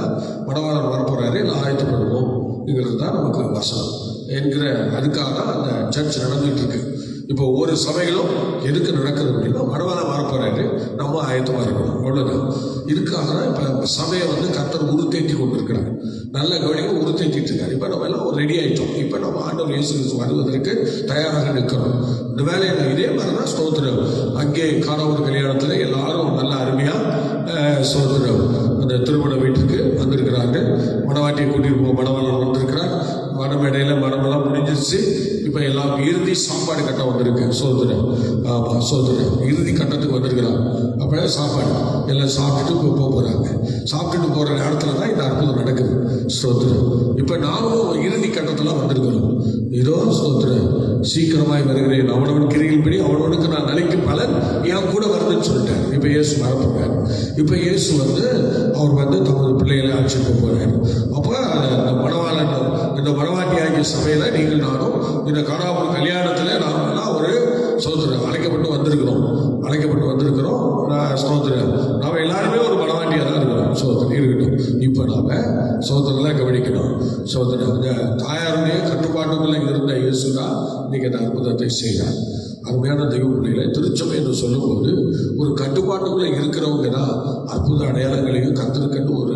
Speaker 1: மனவாளன் வரப்போறாரு, இல்லை ஆயத்தப்படுவோம்ங்கிறது தான் நமக்கு வசனம் என்கிற அதுக்காக தான் அந்த சர்ச் நடந்துகிட்டு இருக்கு. இப்போ ஒவ்வொரு சபைகளும் எதுக்கு நடக்குது அப்படின்னா, மனவாளன் வரப்போறாரு, நம்ம ஆயத்தமாக இருக்கணும், அவ்வளோதான். இதுக்காக தான் இப்போ சபையை வந்து கர்த்தர் உருத்தேற்றி கொண்டிருக்கிறார். நல்ல கவனிக்க உருத்தேற்றிட்டு இருக்காரு. இப்போ நம்ம எல்லாம் ஒரு ரெடி ஆகிட்டோம். இப்போ நம்ம ஆண்டவர் இயேசு கிறிஸ்து வருவதற்கு தயாராக நிற்கிறோம். இந்த வேலையை இதே மாதிரி தான் ஸ்தோத்திரம். அங்கே காணவர் கல்யாணத்தில் எல்லாரும் நல்ல அருமையாக ஸ்தோத்திரம் அந்த திருமண வீட்டுக்கு வந்திருக்கிறாங்க. மணவாட்டியை கூட்டிட்டு போக மணவாளன் வந்திருக்கிறார். மணமேடையில் மனமெல்லாம் முடிஞ்சிருச்சு. இப்போ எல்லாம் இறுதி சாப்பாடு கட்டம் வந்திருக்கு. சோதனை சோதனை இறுதி கட்டத்துக்கு வந்திருக்கிறாங்க. அப்போ சாப்பாடு எல்லாம் சாப்பிட்டுட்டு இப்போ போக போகிறாங்க. சாப்பிட்டுட்டு போகிற நேரத்தில் தான் இந்த அற்புதம் நடக்குது. ஸ்தோத்திரம். இப்போ நாமும் இறுதி கட்டத்தில் வந்திருக்கிறோம். இதோ ஸ்தோத்திரம் சீக்கிரமாய் வருகிறேன், அவனவன் கிரியின்படி அவனவனுக்கு நான் நிலைக்கு பலன் என் கூட வருதுன்னு சொல்லிட்டேன். இப்போ இயேசு வரப்போறாரு. இப்போ இயேசு வந்து அவர் வந்து தமது பிள்ளைகளை அழைச்சிட்டு போகிறார். அப்போ இந்த மணவாட்டி ஆகிய சபையில் நீங்கள் நானும் இந்த காணாமல் கல்யாணத்தில் நாம் எல்லாம் ஒரு சோதனை அழைக்கப்பட்டு வந்திருக்கிறோம். சோதனை நாம் எல்லாருமே ஒரு மணவாட்டியாக தான் இருக்கிறோம். சோதனை இருக்கட்டும். இப்போ நாம சோதனைலாம் கவனிக்கணும். சோதனை இந்த தாயாருடைய கட்டுப்பாட்டுக்குள்ளே இருந்த இயேசு தான் இன்னைக்கு அந்த அற்புதத்தை செய்கிறார். அருமையான தெய்வ பிள்ளைகளை, திருச்சபை என்று சொல்லும்போது ஒரு கட்டுப்பாட்டுக்குள்ளே இருக்கிறவங்க தான் அற்புத அடையாளங்களையும் கர்த்தருக்கென்று ஒரு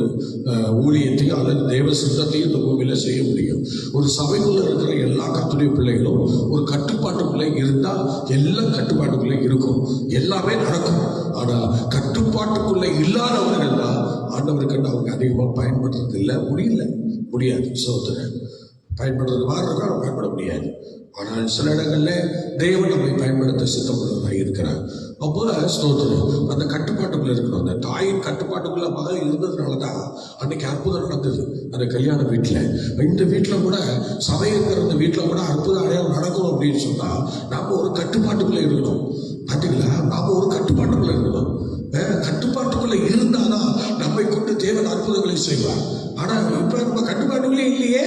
Speaker 1: ஊழியத்தையும் அல்லது தெய்வ சித்தத்தையும் இந்த பூமியில் செய்ய முடியும். ஒரு சபைக்குள்ளே இருக்கிற எல்லா கர்த்தருடைய பிள்ளைகளும் ஒரு கட்டுப்பாட்டுக்குள்ளே இருந்தால் எல்லாம் கட்டுப்பாட்டுக்குள்ளே இருக்கும், எல்லாமே நடக்கும். ஆனால் கட்டுப்பாட்டுக்குள்ளே இல்லாதவர்கள் தான் ஆண்டவருக்கென்று அவங்க அதிகமாக பயன்படுத்துறது இல்லை, முடியாது. சோதனை பயன்படுறது மாறுறதுக்காக பயன்பட முடியாது. ஆனால் சில இடங்களில் தெய்வம் நம்மை பயன்படுத்த சித்தப்படுவதாக இருக்கிறார். அப்போ ஸ்தோத்திரம் அந்த கட்டுப்பாட்டுக்குள்ள இருக்கணும். அந்த தாயின் கட்டுப்பாட்டுக்குள்ள மகள் இருந்ததுனால தான் அன்னைக்கு அற்புதம் நடந்தது அந்த கல்யாண வீட்டில். இந்த வீட்டில் கூட சபை இருக்கிற அந்த வீட்டில் கூட அற்புதம் அடையாளம் நடக்கும் அப்படின்னு சொன்னால் நாம் ஒரு கட்டுப்பாட்டுக்குள்ளே இருக்கணும். பார்த்தீங்களா? நாம் ஒரு கட்டுப்பாட்டுக்குள்ளே இருக்கணும். கட்டுப்பாட்டுக்குள்ளே இருந்தாதான் நம்மை கொண்டு தேவன் அற்புதங்களை செய்வார். ஆனால் இப்போ நம்ம கட்டுப்பாட்டுக்குள்ளே இல்லையே.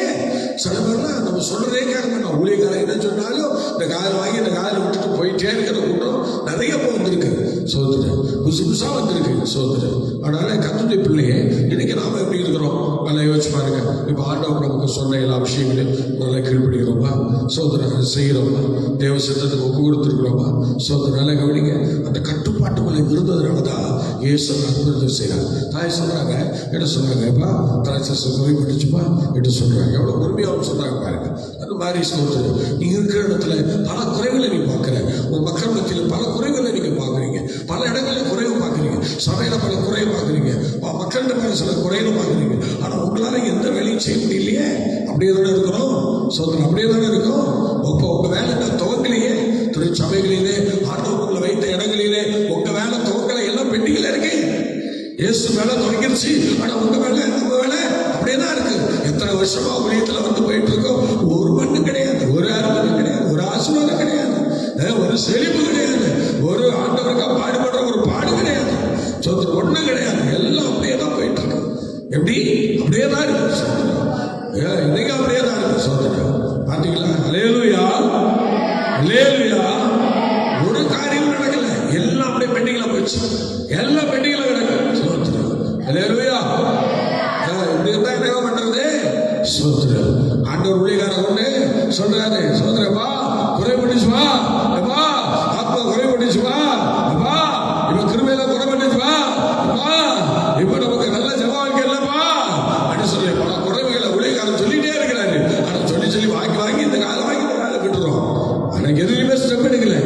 Speaker 1: சில பேர்லாம் நம்ம சொல்றதே கேட்க மாட்டோம். ஊழியக்காரன் என்ன சொன்னாலும் இந்த காதில் வாங்கி இந்த காதில் விட்டுட்டு போயிட்டே இருக்கிற கூட்டம் நிறைய வந்திருக்கு. சோதனை புதுசா வந்திருக்கு. சோதனை அதனால கர்த்தருடைய பிள்ளையே இன்னைக்கு நாம எப்படி இருக்கிறோம் நல்லா யோசிச்சு பாருங்க. இப்போ ஆண்டவர் நமக்கு சொன்ன எல்லா விஷயங்களையும் நல்லா கீழ்படுகிறோமா? சோதனை செய்கிறோமா? தேவ சித்தத்துக்கு ஒப்பு கொடுத்துருக்கிறோமா? சோதனை நல்லா கவனிங்க. அந்த கட்டுப்பாட்டுக்குள்ளே இருந்ததுனால தான் இயேசு அற்புதத்தை செய்கிறார். தாய் சொல்றாங்க, என்ன சொல்றாங்கப்பா, திராட்சை குறைபட்டுச்சுப்பா என்று சொல்றாங்க. எவ்வளவு பொறுமையாக சொல்றாங்க பாருங்க. அந்த மாதிரி சோதனை நீங்க இருக்கிற இடத்துல பல குறைகளை நீ பார்க்கிற, உன் மக்கள் மத்தியில் பல குறைகளை நீங்க பார்க்குறீங்க, பல இடங்களில் குறைவு பார்க்குறீங்க, சபையில பல குறையை பார்க்குறீங்க, மக்கள்கிட்ட பல சில குறைகளை பார்க்குறீங்க. ஆனால் உங்களால எந்த வேலையும் செய்ய முடியலையே. அப்படியே தானே இருக்கிறோம். சோதனை அப்படியே தானே இருக்கும். இப்போ உங்க வேலை நான் துவங்கலையே. சபைகளிலே ஆண்டவர் உங்களை வைத்த இடங்களிலே உங்க வேலை துவங்கலை, எல்லாம் பெண்டிங்கில் இருக்கு. இயேசு வேலை துவங்கிருச்சு, ஆனால் உங்க வேலை நம்ம வேலை அப்படியே தான் இருக்கு. எத்தனை வருஷமா ஊழியத்தில் வந்து போயிட்டு இருக்கோம். ஒரு மண்ணு கிடையாது, ஒரு அறுபது கிடையாது, ஒரு ஆசீர்வாதம் கிடையாது, ஒரு செழிப்பு கிடையாது, ஒரு ஆண்டவருக்கா பாடுபடுற ஒரு பாடு கிடையாது, சொத்து ஒன்றும் கிடையாது. எல்லாம் அப்படியே தான் போயிட்டு இருக்கு. எப்படி அப்படியே தான் இருக்கு. இன்னைக்கு அப்படியே தான் இருக்கு. சோதனை பார்த்தீங்களா? அல்லேலூயா, அல்லேலூயா. ஒரு காரியம் நடக்கல, எல்லாம் அப்படியே பெண்டிங்ல போயிடுச்சு, எல்லாம் பெண்டிங்ல கிடக்கு. அல்லேலூயா. இப்படி இருந்தா என்ன பண்றது? சோத்திரம். ஆண்டவர் ஊழியக்காரர் கொண்டு சொல்றாரு, சோத்திரப்பா குறைபட்டுச்சு வா, எப்பா ஆத்மா குறைபட்டுச்சு வா, எப்பா இப்ப கிருபையில குறைபட்டுச்சு வா, எப்பா இப்ப நமக்கு நல்ல ஜெப வாழ்க்கை இல்லப்பா அப்படின்னு சொல்லி பல குறைவுகளை ஊழியக்காரர் சொல்லிட்டே இருக்கிறாரு. ஆனா சொல்லி சொல்லி வாங்கி இந்த காலை விட்டுறோம். ஆனா எதுலையுமே ஸ்டெப் எடுக்கல,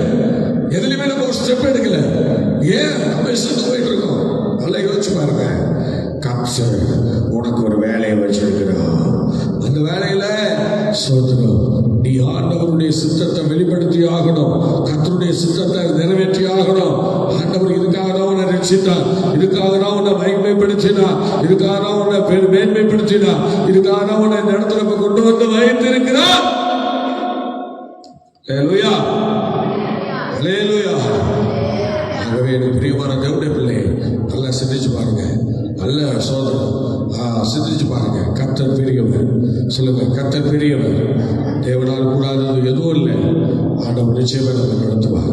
Speaker 1: எதுலையுமே நம்ம ஒரு ஸ்டெப் எடுக்கல. ஏன் நம்ம இஷ்டத்துக்கு போயிட்டு இருக்கோம்? நல்லா யோசிச்சு பாருங்க. கர்த்தர் உனக்கு ஒரு வேலையை வச்சிருக்கிறான். அந்த வேலையில சோதனம் நீ ஆண்டவருடைய சித்தத்தை வெளிப்படுத்தி ஆகணும். கர்த்தருடைய சித்தத்தை நிறைவேற்றி ஆகணும். ஆண்டவர் இதுக்காக தான் உன்னை ரட்சித்தார், இதுக்காக தான் உன்னை மகிமைப்படுத்தினார், இதுக்காக தான் உன்னை மேன்மைப்படுத்தினார், இதுக்காக தான் உன்னை இந்த இடத்துல கொண்டு வந்து வைத்திருக்கிறார். அல்லேலூயா, அல்லேலூயா. ஆகவே எனக்கு பிரியமான தேவனுடைய பிள்ளை, நல்லா சிந்திச்சு பாருங்க. நல்ல சோதனம் சிந்திச்சு பாருங்க. கர்த்தர் பெரியவர். சொல்லுங்க, கர்த்தர் பெரியவர். தேவனால் கூடாதது எதுவும் இல்லை. ஆண்டவர் நிச்சயமா நம்ம நடத்துவார்,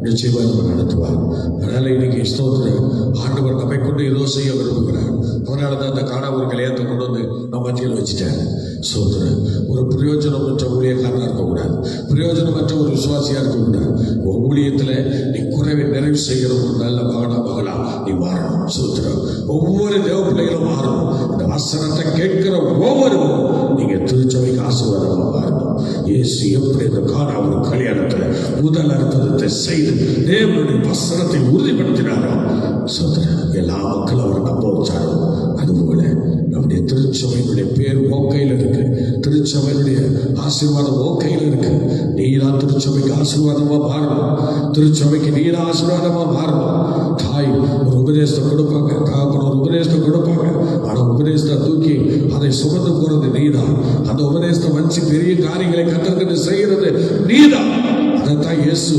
Speaker 1: நிச்சயமா நம்ம நடத்துவார். அதனால இன்னைக்கு ஸ்தோத்திரம். ஆண்டவர் நம்மை கொண்டு ஏதோ செய்ய விரும்புகிறார். அதனாலதான் அந்த காணாமூர் கல்யாணத்தை கொண்டு வந்து நம்ம மத்தியில் வச்சுட்டாரு. சோதரன் ஒரு பிரயோஜனமற்ற ஊழியக்காரனா இருக்கக்கூடாது, பிரயோஜனமற்ற ஒரு விசுவாசியா இருக்கக்கூடாது. உன் ஊழியத்துல நீ குறைவை நிறைவு செய்கிற ஒரு நல்ல மகளா நீ மாறணும். சோதரன் ஒவ்வொரு தேவ பிள்ளைகளும் மாறணும். இந்த வசனத்தை கேட்கிற ஒவ்வொருவரும் நீங்க திருச்சபைக்கு ஆசீர்வாதமா மாறணும். இயேசு எப்படி இந்த காணாமூர் கல்யாணத்துல முதல் அற்புதத்தை செய்து தேவனுடைய வசனத்தை உறுதிப்படுத்தினாரோ சோதரன் எல்லா மக்களும் அவரை நம்ப வச்சாரோ, அதுபோல நம்முடைய திருச்சபையினுடைய பேர் ஓக்கையில் இருக்கு, திருச்சபையினுடைய ஆசீர்வாதம் ஓக்கையில் இருக்கு. நீரா திருச்சபைக்கு ஆசீர்வாதமா மாறணும், திருச்சபைக்கு நீரா ஆசீர்வாதமா மாறணும். தாய் ஒரு உபதேசத்தை கொடுப்பாங்க, தகப்பன் ஒரு உபதேசத்தை கொடுப்பாங்க. ஆனா உபதேசத்தை தூக்கி அதை சுமந்து போறது நீதான். அந்த உபதேசத்தை வச்சு பெரிய காரியங்களை கத்தற்கென்று செய்கிறது நீதான். அதைத்தான் இயேசு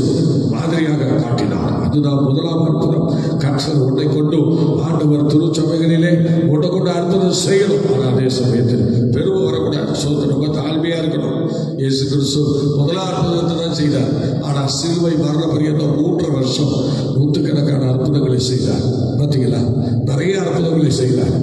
Speaker 1: மாதிரியாக காட்டினார். அதுதான் முதலாம் அற்புதம். கர்த்தர் உன்னை கொண்டு ஆண்டவர் திருச்சபைகளிலே உன்னை கொண்டு அற்புதம் செய்யணும். ஆனால் அதே சமயத்தில் பெருமை வரக்கூடாது. சோதனை ரொம்ப தாழ்மையா இருக்கணும். இயேசு கிறிஸ்து முதலாம் அற்புதத்தை தான் செய்தார். ஆனால் சிலுவை மரண பரியந்தம் 3 வருஷம் நூற்றுக்கணக்கான அற்புதங்களை செய்தார். பார்த்தீங்களா? நிறைய அற்புதங்களை செய்தார்.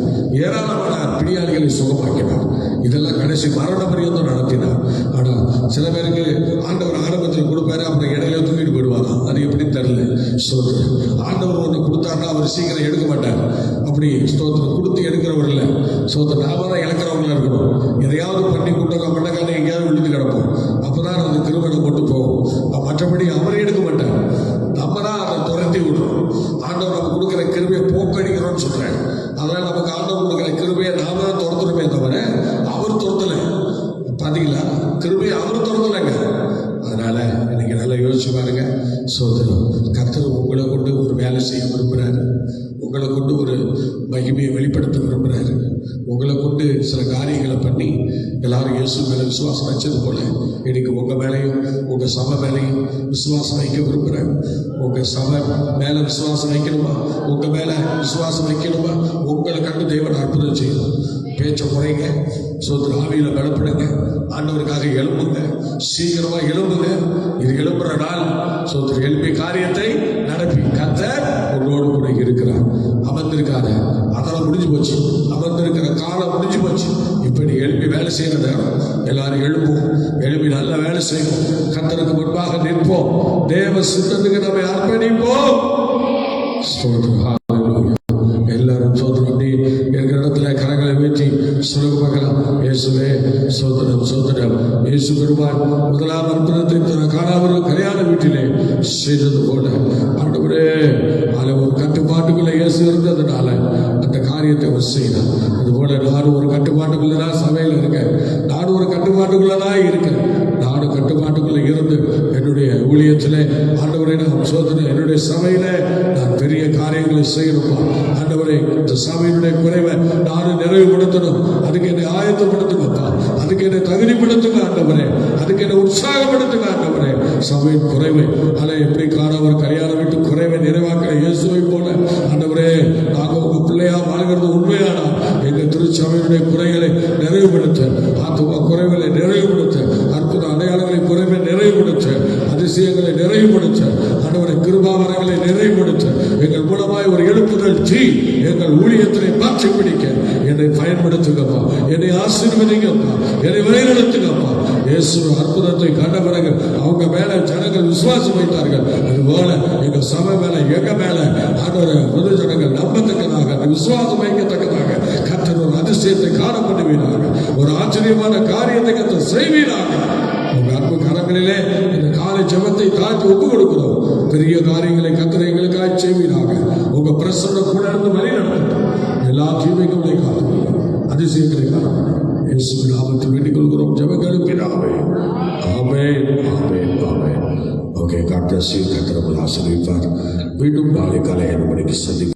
Speaker 1: ஏராளமான பிணியாளிகளை சுகமாக்கினார். இதெல்லாம் கடைசி மரண பரியந்தம் நடத்தினார். ஆனா சில பேருக்கு ஆண்டவர் ஆரம்பத்தில் கொடுப்பாரு, அப்புறம் இடையில தூக்கிட்டு போயிடுவாங்க. அது எப்படி தெரியல. ஸ்தோத்திரம். ஆண்டவர் ஒன்று கொடுத்தாருன்னா அவர் சீக்கிரம் எடுக்க மாட்டார். அப்படி ஸ்தோத்திரம் கொடுத்து எடுக்கிறவர் இல்லை. ஸ்தோத்திரம். நாம தான் இழக்கிறவங்களா இருக்கணும். எதையாவது பண்ணி கூட்டங்க மண்டக்கான எங்கேயாவது விழுந்து கிடப்போம். அப்பதான் அந்த திருமணம் கொண்டு போகும். மற்றபடி அவரை எடுக்க மாட்டார். நம்ம தான் அதை துரத்தி விடுறோம். ஆண்டவர் நம்ம கொடுக்குற கிருபையை போக்கடிக்கிறோம்னு சொல்றாரு. அதனால நமக்கு ஆண்டவர் கொடுக்குற கிருபையை நாம தான் துரத்துறோமே தவிர அவர் துரத்தலை. பாத்தீங்களா? கிருபையை அவர் துரத்தலைங்க. அதனால இன்னைக்கு நல்லா யோசிச்சு பாருங்க. சோதரம் கர்த்தர் உங்களை கொண்டு ஒரு வேலை செய்ய விரும்புகிறாரு, உங்களை கொண்டு ஒரு மகிமையை வெளிப்படுத்த விரும்புகிறாரு, உங்களை கொண்டு சில காரியங்களை பண்ணி எல்லாரும் இயேசு மேலே விசுவாசம் வச்சது போல இன்னைக்கு உங்க மேலையும் உங்க சபை மேலையும் விசுவாசம் வைக்க விரும்புகிறாரு. உங்க சபை மேல விசுவாசம் வைக்கணுமா? உங்க மேல விசுவாசம் வைக்கணுமா? உங்களை கண்டு தேவன் அற்புதம் செய்யணும். பேச்ச குறைங்க, சோதர ஆவியில பலப்படுங்க, ஆண்டவருக்காக எழும்புங்க, சீக்கிரமா எழும்புங்க. இது எழும்புற நாள். சோதர எழுப்பி காரியத்தை நடப்பி கர்த்தர் உங்களோடு கூட இருக்கிறார். அமர்ந்திருக்காத, அதெல்லாம் முடிஞ்சு போச்சு. அமர்ந்திருக்கிற காலம் முடிஞ்சு போச்சு. இப்படி எழுப்பி வேலை செய்யற நேரம். எல்லாரும் எழுப்போம், எழுப்பி நல்ல வேலை செய்வோம், கர்த்தருக்கு முன்பாக நிற்போம், தேவ சித்தத்துக்கு நம்ம அர்ப்பணிப்போம். எல்லாரும் சோதரம் அப்படி இருக்கிற இடத்துல கரங்களை வீழ்த்தி சொல்லுங்க பார்க்கலாம். இயேசுவே சோதரம், சோதரம். இயேசு பெருமான் முதலாம் அற்புதத்தை காணாமல் கல்யாண வீட்டிலே செய்தது போல ஆண்டவரே அதில் ஒரு கட்டுப்பாட்டுக்குள்ள இயேசு இருந்ததுனால அந்த காரியத்தை அவர் செய்தார். அதுபோல நானும் ஒரு கட்டுப்பாட்டுக்குள்ளதான் சபையில் இருக்கேன், நானும் ஒரு கட்டுப்பாட்டுக்குள்ளதான் இருக்கேன். நானும் கட்டுப்பாட்டுக்குள்ள இருந்து என்னுடைய ஊழியத்திலே ஆண்டவரை நான் சோதனை என்னுடைய சபையில நான் பெரிய காரியங்களை செய்யணுமா? ஆண்டவரை இந்த சபையினுடைய குறைவை நானும் நிறைவுபடுத்தணும். அதுக்கு என்னை ஆயத்தப்படுத்துங்கப்பா, அதுக்கு என்னை தகுதிப்படுத்துங்க ஆண்டவரே, அதுக்கு என்னை உற்சாகப்படுத்துங்க ஆண்டவரே. சபையின் குறைவை அதை எப்படி காணவர் கல்யாண வீட்டு குறைவை நிறைவாக்கிற இயேசுவை போல ஆண்டவரே நாங்கள் உங்க பிள்ளையா வாழ்கிறது உண்மையானா எங்க திருச்சபையினுடைய குறைகளை நிறைவுபடுத்த, ஆத்துமா குறைகளை நிறைவுபடுத்த, அற்புத அடையாளங்களை குறைவை நிறைவுபடுத்த, அதிசயங்களை நிறைவுபடுத்த, ஆண்டவரை கிருபாவரங்களை நிறைவுபடுத்த, எங்கள் மூலமாய் ஒரு எழுப்புதல் எங்கள் ஊழியத்திலே சாட்சி பிடிக்க என்னை பயன்படுத்துங்கப்பா, என்னை ஆசீர்வதிங்கப்பா, என்னை வழிநடத்துங்கப்பா. இயேசு அற்புதத்தை கண்ட பிறகு அவங்க மேல ஜனங்கள் விசுவாசம் வைத்தார்கள். அதுபோல எங்க சபை மேல எங்க மேல ஆண்டவரே பொது ஜனங்கள் நம்பத்தக்கதாக விசுவாசம் வைக்கத்தக்கதாக கர்த்தர் ஒரு அதிசயத்தை காண பண்ணுவீராக, ஒரு ஆச்சரியமான காரியத்தை கர்த்தர் செய்வீராக. உங்க அன்பு கரங்களிலே இந்த காலை ஜெபத்தை தாழ்த்தி ஒப்பு கொடுக்கிறோம். பெரிய காரியங்களை கர்த்தர் எங்களுக்காக செய்வீராக. உங்க பிரசன்னம் கூட இருந்து வழி நடத்தட்டும். எல்லா தீமைகளை காத்துக்கொள்ளும், அதிசயங்களை காணும். இயேசுவின் நாமத்தில் வேண்டிக் கொள்கிறோம் ஜெபங்களும் பிதாவே. ஆமென், ஆமென், ஆமென். Okay, God bless you. கர்த்தர் உங்களை ஆசீர்வதிப்பார். மீண்டும் நாளை காலை 7 மணிக்கு சந்திப்போம்.